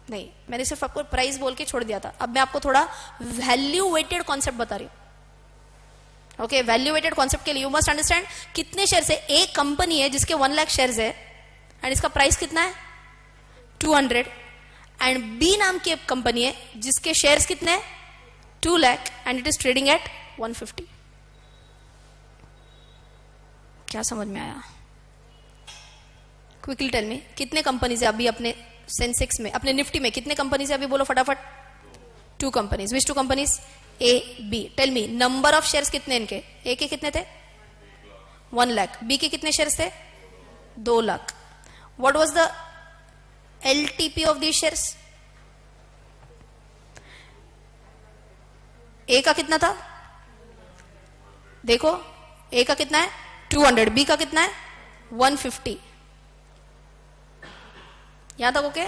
नहीं, मैंने सिर्फ आपको प्राइस बोल के छोड़ दिया था. अब मैं आपको थोड़ा वैल्यू वेटेड कॉन्सेप्ट बता रही हूं. ओके, वैल्यू वेटेड कॉन्सेप्ट के लिए यू मस्ट अंडरस्टैंड कितने शेयर्स है. एक कंपनी है जिसके 1 लाख शेयर्स है एंड इसका प्राइस कितना है 200. एंड बी नाम की एक कंपनी है जिसके शेयर्स कितने हैं 2 lakh and it is trading at 150. क्या समझ में आया? क्विकली टेल मी, कितने कंपनीज है अभी अपने सेंसेक्स में, अपने निफ्टी में कितने कंपनीज है अभी? बोलो फटाफट. 2 companies. Which 2 companies? A B. Tell me number of shares कितने इनके? ए के कितने थे 1 लाख. बी के कितने शेयर्स थे 2 lakh. What was the LTP of these shares? ए का कितना था? देखो, ए का कितना है 200, बी का कितना है 150. यहां तक okay?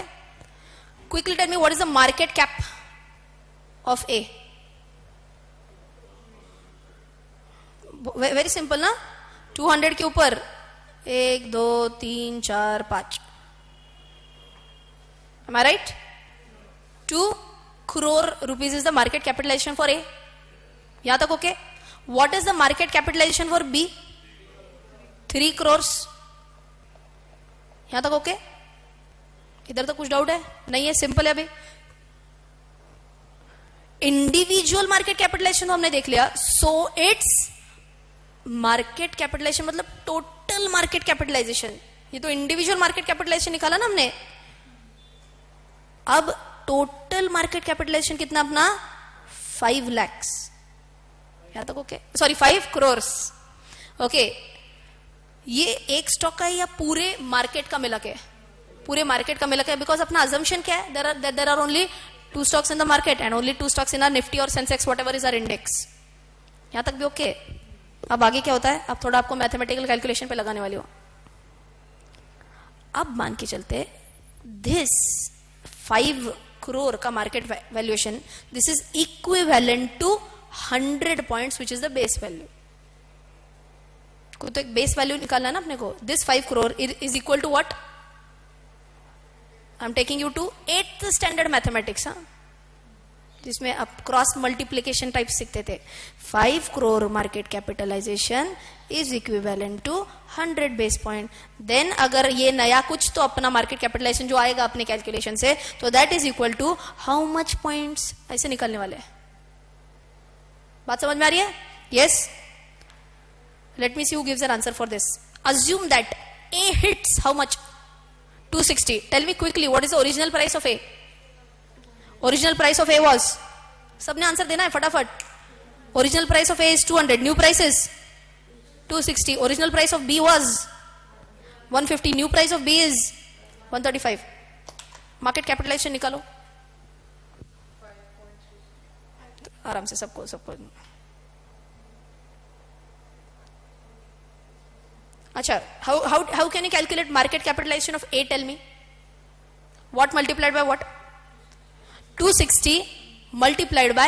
Quickly tell me what is the market cap of A? Very simple ना. 200 के ऊपर 1 2 3 4 5. Am I right? 2 crore rupees is the market capitalization for A. यहां तक okay? What is the market capitalization for B? 3 crores. यहां तक okay? इधर तो कुछ डाउट है? नहीं है, सिंपल है. अभी इंडिविजुअल मार्केट कैपिटलाइजेशन तो हमने देख लिया. सो इट्स मार्केट कैपिटलाइजेशन मतलब टोटल मार्केट कैपिटलाइजेशन. ये तो इंडिविजुअल मार्केट कैपिटलाइजेशन निकाला ना हमने. अब टोटल मार्केट कैपिटलाइजेशन कितना अपना 5 lakhs. यहां तक ओके? Sorry 5 crores. ओके, ये एक स्टॉक का है या पूरे मार्केट का मिला के? पूरे मार्केट का मिला के. बिकॉज अपना अजम्पशन क्या है? There are only 2 stocks in the market and only 2 stocks in our Nifty or Sensex whatever is our index. यहां तक भी ओके? अब आगे क्या होता है? अब थोड़ा आपको मैथमेटिकल कैलकुलेशन पे लगाने वाली हो. अब मान के चलते दिस 5 crore का market valuation, this is equivalent to 100 points which is the base value. को तो एक बेस वैल्यू निकालना है ना अपने को. This 5 crore is equal to what? I am taking you to 8th standard mathematics, जिसमें आप क्रॉस मल्टीप्लीकेशन टाइप सीखते थे. 5 crore market capitalisation is equivalent to 100 base point. Then अगर ये नया कुछ तो अपना मार्केट कैपिटलाइजेशन जो आएगा अपने कैलकुलेशन से, तो that is equal to how much points. ऐसे निकलने वाले हैं. बात समझ में आ रही है? Yes. Let me see who gives an answer for this. Assume that A hits how much 260. Tell me quickly what is the original price of A? Original price of A was, सबने answer देना है फटाफट. Original price of A is 200. New price is 260. Original price of B was 150. New price of B is 135. Market capitalisation निकालो आराम से. सबको अच्छा, how can you calculate market capitalisation of A? Tell me what multiplied by what? 260 multiplied by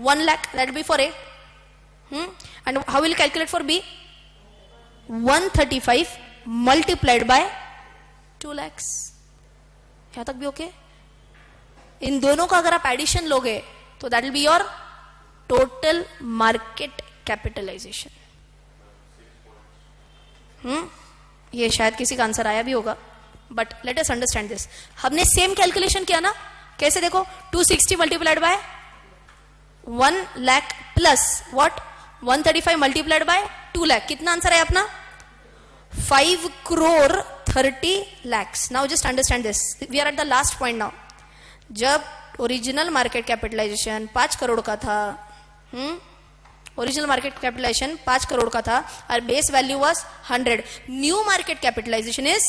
1 lakh, that will be for A. And how will you calculate for B? 135 multiplied by 2 lakhs. यहां तक भी okay? इन दोनों का अगर आप addition लोगे तो that will be your total market capitalisation. ये शायद किसी का आंसर आया भी होगा, but let us understand this. हमने सेम कैलकुलेशन किया ना. कैसे? देखो, 260 multiplied by 1 lakh plus what 135 multiplied by 2 lakh. कितना आंसर है अपना? 5 crore 30 lakhs. Now just understand this. We are at the last point now. जब ओरिजिनल मार्केट कैपिटलाइजेशन 5 करोड़ का था, ओरिजिनल मार्केट कैपिटलाइजेशन 5 करोड़ का था और base value was 100. New market capitalisation is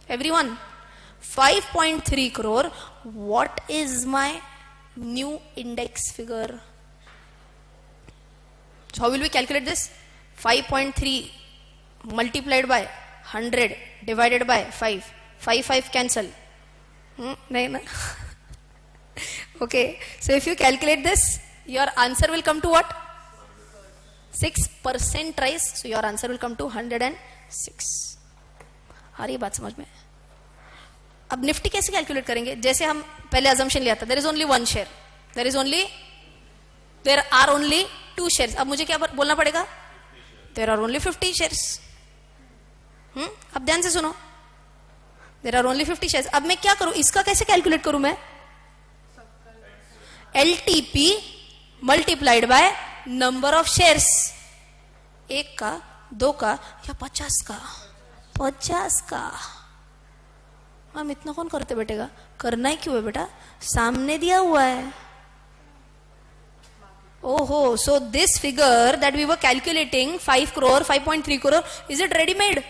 everyone 5.3 crore. What is my new index figure? So how will we calculate this? 5.3 multiplied by 100 divided by 5. 5 cancel. Nahi na? Okay, so if you calculate this, your answer will come to what? 6% rise. So your answer will come to 106. आ रही बात समझ में? अब Nifty कैसे calculate करेंगे? जैसे हम पहले अजम्पशन लिया था, there is only one share, there are only two shares. अब मुझे क्या बोलना पड़ेगा? There are only 50 shares. अब ध्यान से सुनो, देयर आर ओनली 50 शेयर्स. अब मैं क्या करूं? इसका कैसे कैलकुलेट करूं मैं? LTP multiplied by number of shares. 1 का, 2 का या 50 का? 50 का. हम इतना कौन करते बेटेगा? करना ही क्यों है बेटा? सामने दिया हुआ है. ओहो, so this figure that we were calculating 5 crore 5.3 crore, is it readymade?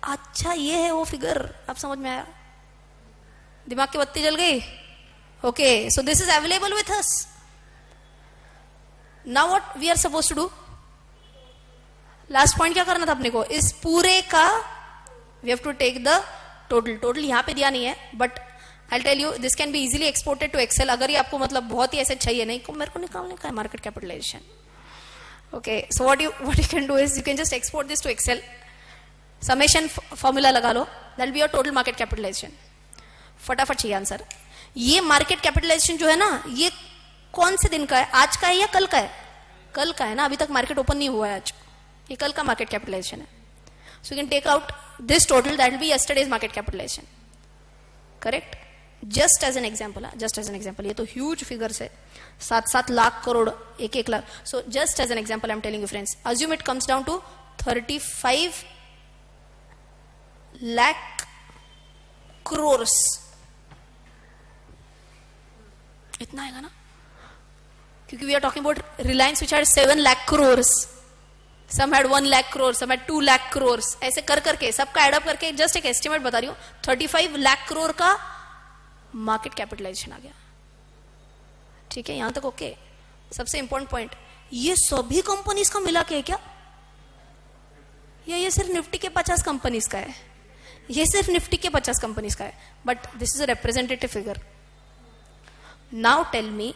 अच्छा, ये है वो फिगर. अब समझ में आया? दिमाग की बत्ती जल गई? Okay, so this is available with us. Now what we are suppose to do? Last point क्या करना था अपने को? इस पूरे का we have to take the total यहां पे दिया नहीं है, but I tell you this can be easily exported to Excel. अगर ये आपको मतलब बहुत ही ऐसे चाहिए नहीं, मेरे को निकालने का है market capitalisation. Okay, so what you can do is you can just export this to Excel. Summation formula लगा लो, that be your total market capitalisation. फटाफट चाहिए आंसर. ये मार्केट कैपिटलाइजेशन जो है ना, ये कौन से दिन का है? आज का है या कल का है? कल का है ना, अभी तक मार्केट ओपन नहीं हुआ है आज. ये कल का मार्केट कैपिटलाइजेशन है. So you can take out this total, that will be yesterday's market capitalisation. Correct? Just as an example, just as an example. ये तो ह्यूज फिगर्स है, 7-7 lakh crore, 1-1 lakh. So just as an example I am telling you friends, assume it comes down to 35 lakh crores. इतना आएगा ना, क्योंकि we are talking about Reliance which had 7 lakh crores, some had 1 lakh crores, some had 2 lakh crores. ऐसे कर करके सबका add up करके just एक एस्टिमेट बता रही हूं, 35 lakh crore का मार्केट कैपिटलाइजेशन आ गया. ठीक है, यहां तक ओके. सबसे इंपॉर्टेंट पॉइंट, ये सभी कंपनीज का मिला के है क्या? या ये सिर्फ निफ्टी के 50 कंपनीज का है? ये सिर्फ निफ्टी के 50 कंपनीज का है, but this is a representative figure. Now tell me,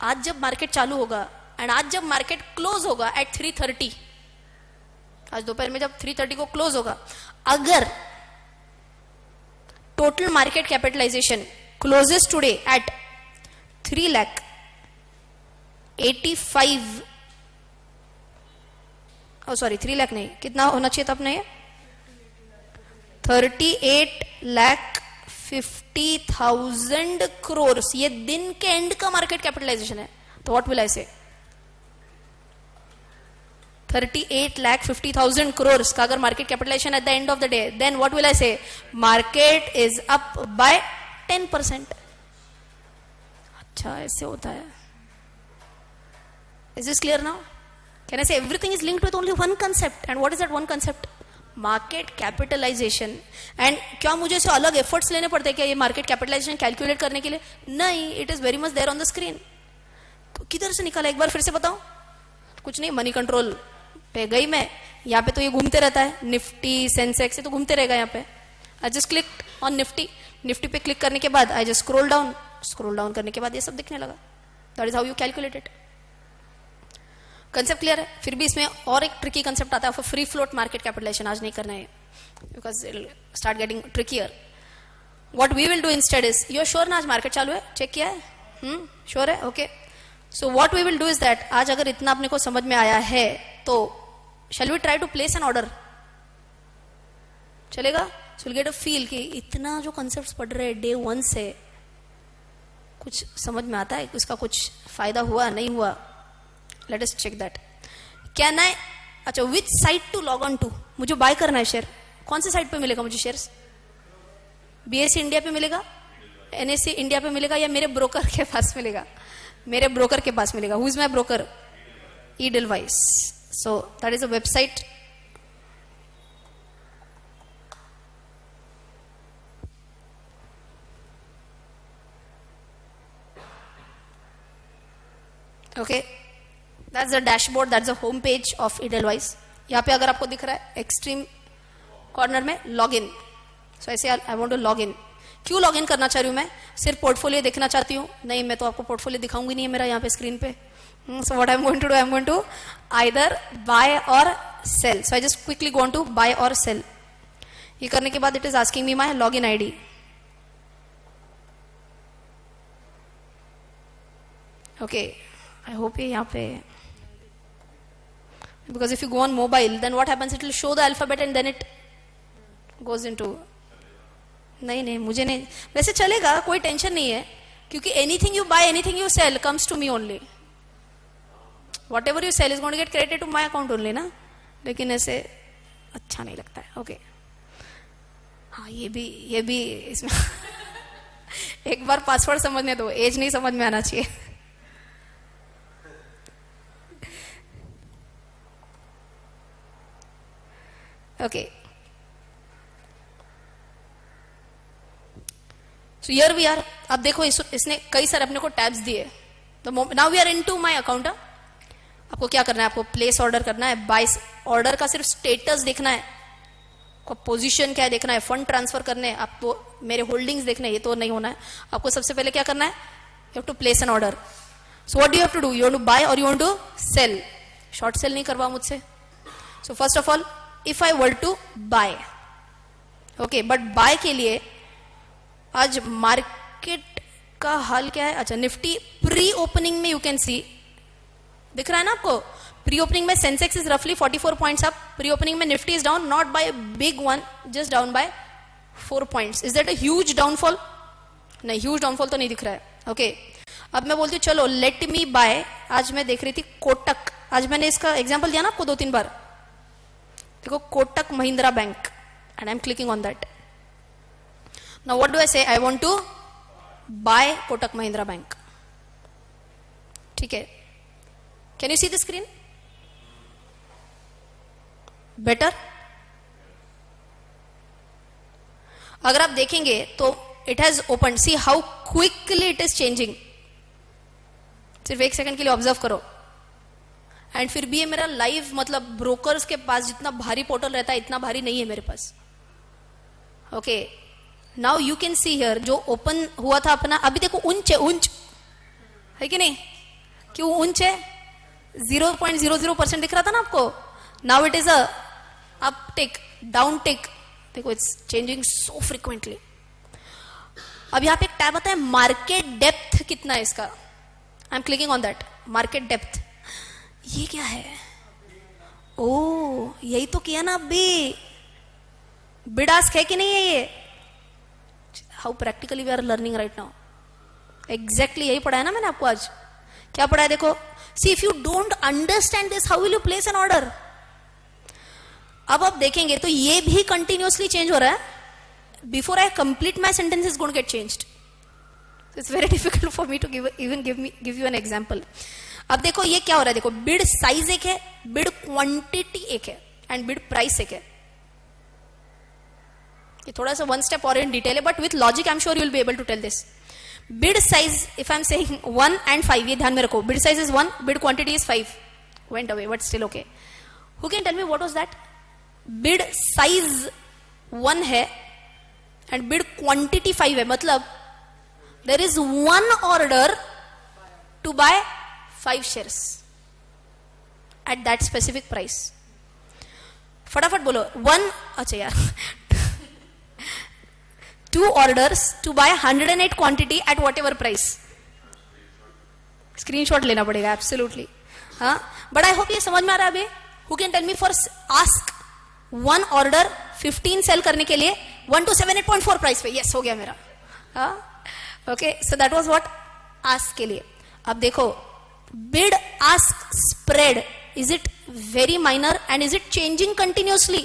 आज जब मार्केट चालू होगा एंड आज जब मार्केट क्लोज होगा एट 3:30, आज दोपहर में जब 3:30 को क्लोज होगा, अगर total market capitalisation closes today at 3,85,000, sorry 3 lakh नहीं, कितना होना चाहिए था अपने? ये 38,50,000 crores. ये दिन के एंड का मार्केट कैपिटलाइजेशन है. तो व्हाट विल आई से? 38,50,000 crores का अगर market capitalisation at the end of the day, then what will I say? Market is up by 10%. अच्छा, ऐसे होता है. Is this clear now? Can I say everything is linked with only one concept? And what is that one concept? Market capitalization. And क्या मुझे से अलग efforts लेने पड़ते हैं क्या ये market capitalization calculate करने के लिए? नहीं, it is very much there on the screen. तो किधर से निकाला, एक बार फिर से बताओ. कुछ नहीं, मनी कंट्रोल पे गई मैं. यहाँ पे तो ये घूमते रहता है, निफ्टी सेंसेक्स, ये तो घूमते रहेगा यहाँ पे. I just clicked on Nifty. Nifty पे क्लिक करने के बाद I just scroll down करने के बाद ये सब दिखने लगा. That is how you calculate it. Concept clear है? फिर भी इसमें और एक ट्रिकी कंसेप्ट आता है, फ्री फ्लोट मार्केट कैपिटलाइजेशन. आज नहीं करना है because start getting trickier. What we will do instead is, you are sure ना आज मार्केट चालू है? चेक किया है? श्योर है? Okay. So what we will do is that, आज अगर इतना अपने को समझ में आया है तो shall we try to place an order? चलेगा? So will get a feel कि इतना जो कंसेप्ट पढ़ रहे हैं डे 1 से, कुछ समझ में आता है, इसका कुछ फायदा हुआ नहीं हुआ. Let us check that. Can I, अच्छा, which site to log on to? मुझे बाय करना है शेयर, कौन से साइट पे मिलेगा मुझे शेयर्स? BSE इंडिया पे मिलेगा, NSE इंडिया पे मिलेगा, या मेरे ब्रोकर के पास मिलेगा? मेरे ब्रोकर के पास मिलेगा. Who is my broker? Edelweiss. So that is a website. Okay. That's the dashboard, that's the home page of Edelweiss. यहाँ पे अगर आपको दिख रहा है एक्सट्रीम कॉर्नर में लॉग इन, सो ऐसे I want to log in. क्यों लॉग इन करना चाह रही हूँ मैं? सिर्फ पोर्टफोलियो देखना चाहती हूँ? नहीं, मैं तो आपको पोर्टफोलियो दिखाऊंगी नहीं है मेरा यहाँ पे स्क्रीन पे. So what I am going to do, I am going to either buy और sell. So I just quickly go on to buy और सेल. ये करने के बाद it is asking me my log in ID. Okay, I hope ये यहाँ पे, because if you go on mobile then what happens, it will show the alphabet and then it goes into. नहीं, मुझे नहीं, वैसे चलेगा, कोई टेंशन नहीं है, क्योंकि anything you buy, anything you sell comes to me only. Whatever you sell is going to get credited to my account only ना. लेकिन ऐसे अच्छा नहीं लगता है. ओके, हाँ, ये भी इसमें एक बार पासवर्ड समझने दो, एज नहीं समझ में आना चाहिए. Okay. So here we are. अब देखो इसने कई सारे अपने को टैब्स दिए. Now we are into my account. आपको क्या करना है? आपको प्लेस ऑर्डर करना है. बाय ऑर्डर का सिर्फ स्टेटस देखना है, आपको पोजीशन क्या है देखना है, फंड ट्रांसफर करने हैं, आपको मेरे होल्डिंग्स देखने हैं, ये तो नहीं होना है. आपको सबसे पहले क्या करना है? You have to place an order. So what do you have to do? You want to buy or you want to sell. Short sell नहीं करवा मुझसे. So first of all if I were to buy, okay, but buy के लिए आज market का हाल क्या है? अच्छा, निफ्टी प्री ओपनिंग में यू कैन सी, दिख रहा है ना आपको? प्री ओपनिंग में सेंसेक्स इज रफली 44 पॉइंट्स अप. प्री ओपनिंग में Nifty is down, not by big one, just down by 4 points. Is that a huge downfall? नहीं, ह्यूज डाउनफॉल तो नहीं दिख रहा है. ओके, अब मैं बोलती हूँ चलो लेट मी बाय. आज मैं देख रही थी कोटक, आज मैंने इसका एग्जाम्पल दिया ना आपको 2-3 बार. देखो, Kotak Mahindra bank, and I am clicking on that. Now what do I say? I want to buy Kotak Mahindra bank. ठीक है, can you see the screen better? अगर आप देखेंगे तो it has open. See how quickly it is changing. सिर्फ 1 second के लिए observe करो. एंड फिर भी ये मेरा लाइव, मतलब ब्रोकर्स के पास जितना भारी पोर्टल रहता है इतना भारी नहीं है मेरे पास. Okay, now you can see here जो ओपन हुआ था अपना, अभी देखो ऊंच है कि नहीं? क्यों ऊंच है? 0.00% दिख रहा था ना आपको. Now it is a up tick, down tick. देखो, इट्स चेंजिंग सो फ्रिक्वेंटली. अब यहाँ पे एक टैब आता है मार्केट डेप्थ कितना है इसका. आई am clicking on that. Market depth, ये क्या है? ओ, यही तो किया ना अभी. बिड आस्क है कि नहीं है ये? How practically we are learning right now. Exactly यही पढ़ा है ना मैंने आपको आज. क्या पढ़ा है देखो. See if you don't understand this, how will you place an order? अब आप देखेंगे तो ये भी कंटिन्यूअसली चेंज हो रहा है. Before I complete my sentence is going to get changed. It's very difficult for me to give you an example. अब देखो ये क्या हो रहा है. देखो, बिड साइज एक है, बिड क्वांटिटी एक है, एंड बिड प्राइस एक है. ये थोड़ा सा 1 स्टेप और इन डिटेल है, but with logic I am sure you will be able to tell this. Bid size, if I am saying 1 and 5, ये ध्यान में रखो. Bid size is 1, bid quantity is 5. Went away, but still okay. Who can tell me what was that? Bid size 1 है and bid quantity 5 है, मतलब there is 1 order to buy 5 shares at that specific price. फटाफट बोलो. 1, अच्छा यार, 2 orders to buy 108 quantity at whatever price. Screenshot लेना पड़ेगा absolutely. हाँ, बट आई होप ये समझ में आ रहा है अभी. Who can tell me for ask 1 order 15 sell करने के लिए 1278.4 प्राइस पे. यस, हो गया मेरा. हाँ, okay, so that was what ask के लिए. अब देखो, bid ask spread, is it very minor and is it changing continuously?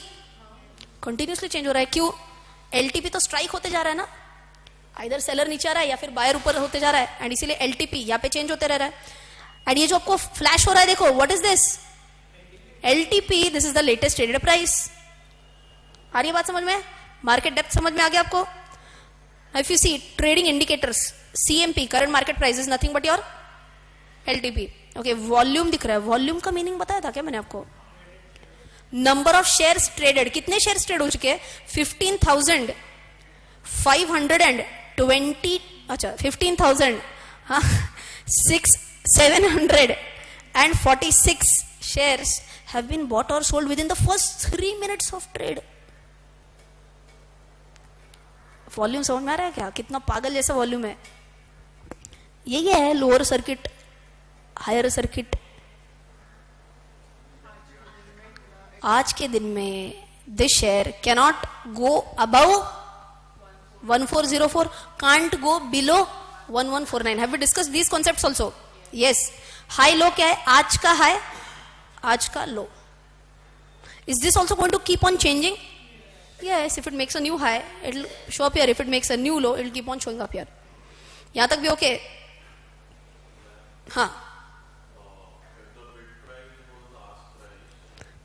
Continuously change हो रहा है. क्यों? LTP तो स्ट्राइक होते जा रहा है ना. इधर सेलर नीचे आ रहा है या फिर बायर ऊपर होते जा रहा है, एंड इसीलिए LTP यहाँ पे चेंज होते रह रहा है. एंड ये जो आपको फ्लैश हो रहा है, देखो, what is this? LTP, this is the latest traded price. आ रही है बात समझ में? मार्केट डेप्थ समझ में आ गया आपको? If you see trading indicators, CMP, current market price, is nothing but your LTP. Okay, volume दिख रहा है, वॉल्यूम का मीनिंग बताया था क्या मैंने आपको? नंबर ऑफ शेयर्स ट्रेडेड, कितने शेयर्स ट्रेड हो चुके हैं? 15,520, अच्छा 15,000, हाँ 746 shares have been bought or sold within the first 3 minutes of trade. Volume समझ में आ रहा है क्या? कितना पागल जैसा वॉल्यूम है. यही है लोअर सर्किट, हायर सर्किट. आज के दिन में this share cannot go above 1404, can't go below 1149. Have we discussed these concepts also? Yes. High low क्या है? आज का हाई, आज का लो. Is this also going to keep on changing? Yes. If it makes a new high, it will show up here. If it makes a new low, it will keep on showing up here. यहां तक भी okay? हाँ.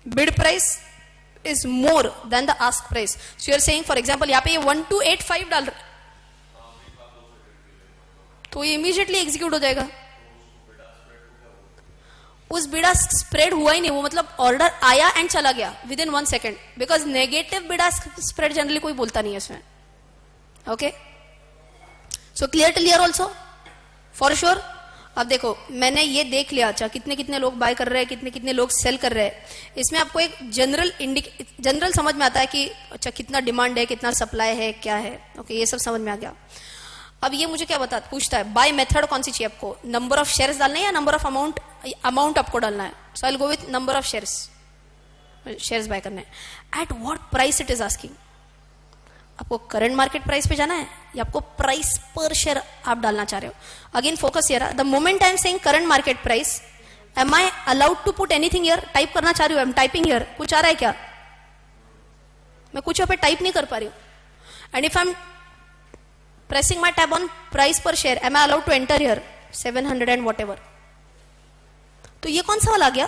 Bid price is more than the ask price. So you are saying, for example, यहाँ पे ये 1285 डाल रहा, तो ये इमीडिएटली एग्जीक्यूट हो जाएगा. उस बिड आस्क स्प्रेड हुआ ही नहीं, वो मतलब ऑर्डर आया एंड चला गया with in 1 second, because negative bid ask spread generally कोई बोलता नहीं है इसमें. Okay, so clear also for sure. अब देखो, मैंने ये देख लिया, अच्छा कितने कितने लोग बाय कर रहे हैं, कितने कितने लोग सेल कर रहे हैं. इसमें आपको एक जनरल समझ में आता है कि अच्छा कितना डिमांड है, कितना सप्लाई है, क्या है. ओके, ये सब समझ में आ गया. अब ये मुझे क्या पूछता है, बाय मेथड कौन सी चाहिए आपको? नंबर ऑफ शेयर्स डालना है या नंबर ऑफ अमाउंट आपको डालना है? So I will go with number of shares बाय करना है. At what price it is asking. आपको करंट मार्केट प्राइस पे जाना है या आपको प्राइस पर शेयर आप डालना चाह रहे हो? Again focus here. The moment I am saying current market price, am I allowed to put anything here? Type करना चाह रही हूं, आई एम टाइपिंग हियर. कुछ आ रहा है क्या? मैं कुछ यहाँ पे टाइप नहीं कर पा रही हूं. And if I M pressing my tab on price per share, am I allowed to enter here 700 and whatever? तो ये कौन सा वाला आ गया?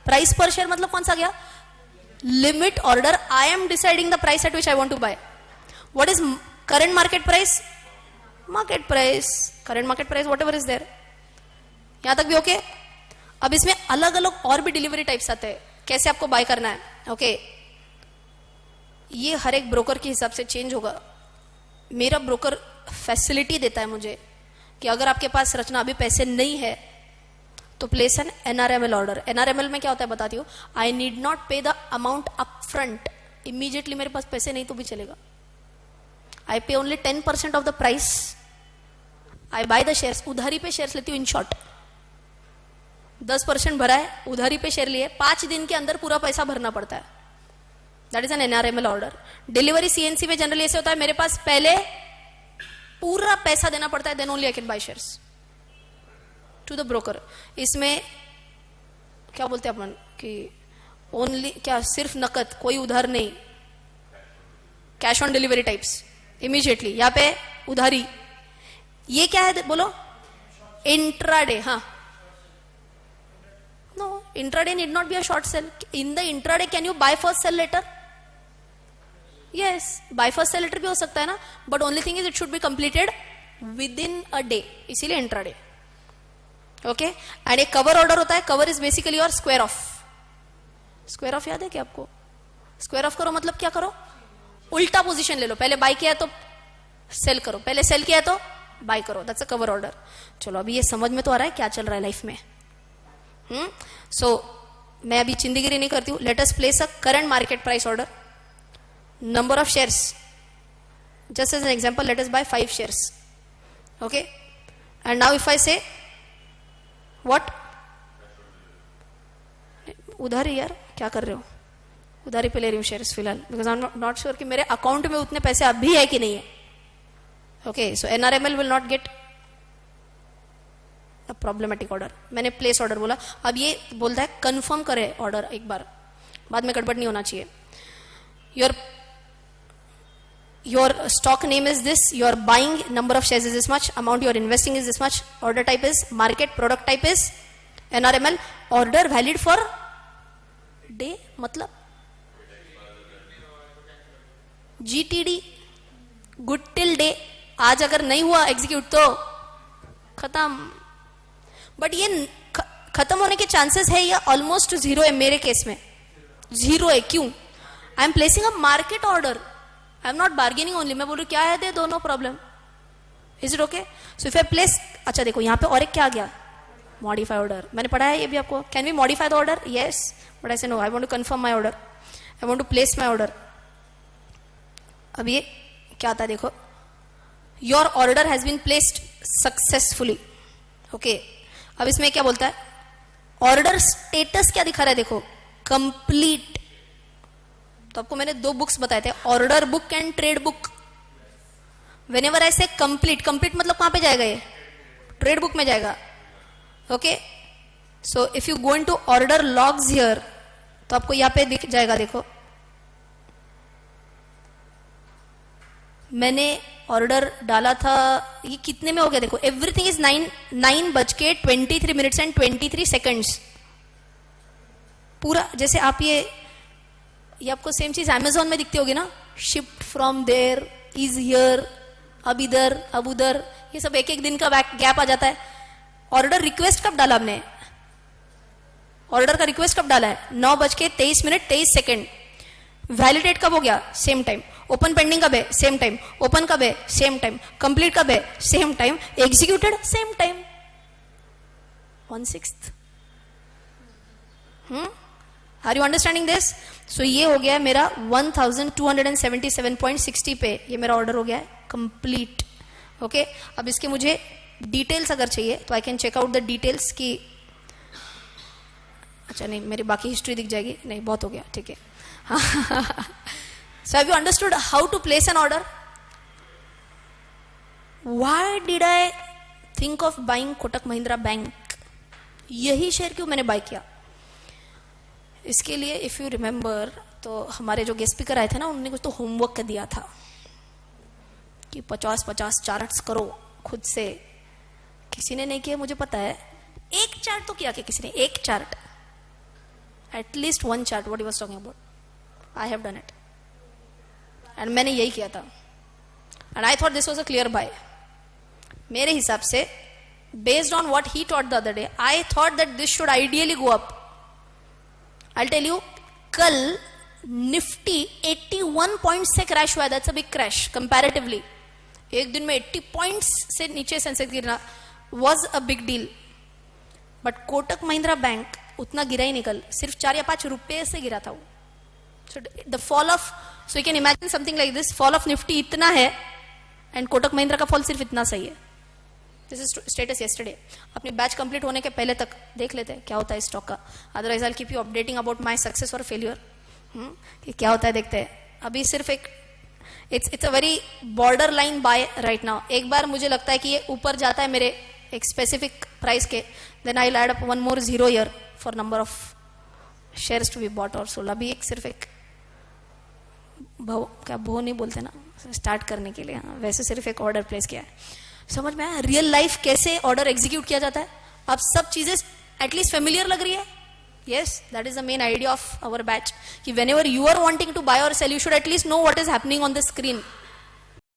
प्राइस पर शेयर मतलब कौन सा गया? Limit order. I am deciding the price at which I want to buy. What is current market price? Market price, current market price whatever is there. यहां तक भी ओके? अब इसमें अलग अलग और भी डिलीवरी टाइप्स आते हैं, कैसे आपको बाय करना है. ओके, ये हर एक ब्रोकर के हिसाब से चेंज होगा. मेरा ब्रोकर फैसिलिटी देता है मुझे कि अगर आपके पास रचना अभी पैसे नहीं है तो प्लेस एन एनआरएमएल ऑर्डर. एनआरएमएल में क्या होता है बताती हूँ. आई नीड नॉट पे the amount up front immediately. मेरे पास पैसे नहीं तो भी चलेगा. आई पे only 10% of the price. I by the shares. उधारी पे शेयर्स लेती हूँ. इन शॉर्ट 10% भरा है, उधारी पे शेयर लिए, 5 दिन के अंदर पूरा पैसा भरना पड़ता है. That is an NRML order. Delivery CNC में जनरली ऐसे होता है, मेरे पास पहले पूरा पैसा देना पड़ता है, then only I can buy shares to the broker. इसमें क्या बोलते हैं अपन कि ओनली क्या, सिर्फ नकद, कोई उधार नहीं. Cash on delivery types immediately. यहाँ पे उधारी. ये क्या है बोलो? इंट्राडे. हाँ, no, intraday need not be a short sell. In the intraday can you buy first sell later? Yes, buy first sell later भी हो सकता है ना, but only thing is it should be completed within a day, इसीलिए intraday. Okay, and एक cover order होता है. Cover is basically your square of. Square of याद है क्या आपको? स्क्वायर ऑफ करो मतलब क्या करो? उल्टा पोजीशन ले लो. पहले बाय किया तो सेल करो, पहले सेल किया तो बाय करो. That's a cover order. चलो, अभी ये समझ में तो आ रहा है क्या चल रहा है लाइफ में. सो मैं अभी चिंदीगिरी नहीं करती हूं. Let us place a current market price order. Number of shares, just as an example, let us buy 5 shares. Okay, and now if I say what? उधारी. यार क्या कर रहे हो? उधारी पे ले रही हूँ शेयर्स फिलहाल, because I am not sure कि मेरे अकाउंट में उतने पैसे अभी है कि नहीं है. Okay, so NRML will not get a problematic order. मैंने प्लेस ऑर्डर बोला. अब ये बोलता है कंफर्म करे ऑर्डर एक बार, बाद में गड़बड़ नहीं होना चाहिए. Your stock name is this, your buying number of shares is this much, amount you are investing is this much, order type is market, product type is NRML, order valid for day मतलब GTD, good till day. आज अगर नहीं हुआ execute तो खत्म. But ये खत्म होने के चांसेस है या ऑलमोस्ट जीरो है? मेरे केस में जीरो है. क्यों? I am placing a market order, I am not bargaining only. मैं बोलूँ क्या है, दे दो, no problem. Is it okay? So if I place, अच्छा देखो यहाँ पे और एक क्या आ गया, मॉडिफाई ऑर्डर. मैंने पढ़ा है ये भी आपको. Can we modify the order? Yes, but I say no, I want to confirm my order, I want to place my order. अब ये क्या आता है देखो, your order has been placed successfully. Okay, अब इसमें क्या बोलता है, ऑर्डर स्टेटस क्या दिखा रहा है देखो, कंप्लीट. तो आपको मैंने दो बुक्स बताए थे, order book and trade book. Whenever I say complete, complete मतलब कहां पे जाएगा ये? ट्रेड बुक में जाएगा. Okay, so if you go into order logs here, तो आपको यहां पे दिख जाएगा देखो, मैंने ऑर्डर डाला था, ये कितने में हो गया देखो, एवरीथिंग इज 9:23 एंड 23 सेकंड्स. पूरा जैसे आप ये आपको सेम चीज अमेजोन में दिखती होगी ना, shift from there, is here, अब इधर अब उधर, ये सब एक एक दिन का गैप आ जाता है. ऑर्डर रिक्वेस्ट कब डाला आपने? ऑर्डर का रिक्वेस्ट कब डाला है? 9:23 वैलिडेट कब हो गया? Same time. ओपन पेंडिंग कब है? Same time. ओपन कब है? Same time. कंप्लीट कब है? Same time. Executed same time. 1/6. Are you understanding this? So ये हो गया है मेरा 1277.60 पे, ये मेरा ऑर्डर हो गया है कंप्लीट. ओके, अब इसके मुझे डिटेल्स अगर चाहिए तो I can check out the details की. अच्छा नहीं, मेरी बाकी हिस्ट्री दिख जाएगी. नहीं, बहुत हो गया, ठीक है. So have you understood how to place an order? Why did I think of buying Kotak Mahindra Bank? यही शेयर क्यों मैंने बाय किया? इसके लिए इफ यू रिमेंबर, तो हमारे जो गेस्ट स्पीकर आए थे ना, उन्होंने कुछ तो होमवर्क कर दिया था कि 50-50 चार्ट्स करो खुद से. किसी ने नहीं किया मुझे पता है. एक चार्ट तो किया, किसी ने एक chart, at least one chart, what he was talking about. I have done it and मैंने यही किया था. And I thought this was a clear buy. मेरे हिसाब से based on what he taught the other day, I thought that this should ideally go up. I tell you, कल Nifty 81 points से crash हुआ. That's a big crash comparatively. एक दिन में 80 points से नीचे सेंसेक्स गिरना was a big deal. But Kotak Mahindra bank उतना गिरा ही निकल, सिर्फ 4 या 5 रुपए से गिरा था वो. So the fall of, so you can imagine something like this, fall of Nifty इतना है and कोटक महिंद्रा का फॉल सिर्फ इतना सही है. This is status yesterday. अपनी बैच कंप्लीट होने के पहले तक देख लेते हैं क्या होता है स्टॉक का. Otherwise I keep you updating about my success और फेलियर, कि क्या होता है देखते हैं. अभी सिर्फ एक it's a very border line by right now. एक बार मुझे लगता है कि ये ऊपर जाता है मेरे एक स्पेसिफिक प्राइस के, then I will add up one more 0 year for number of shares to be bought और सोल्ड. अभी एक सिर्फ एक भो नहीं बोलते ना स्टार्ट करने के लिए, वैसे सिर्फ एक ऑर्डर प्लेस किया है. समझ में आया रियल लाइफ कैसे ऑर्डर एग्जीक्यूट किया जाता है? अब सब चीजें एटलीस्ट फेमिलियर लग रही है. Yes, that is the main idea of our batch, कि whenever you are wanting to buy और sell, you should at least know what is happening on the screen.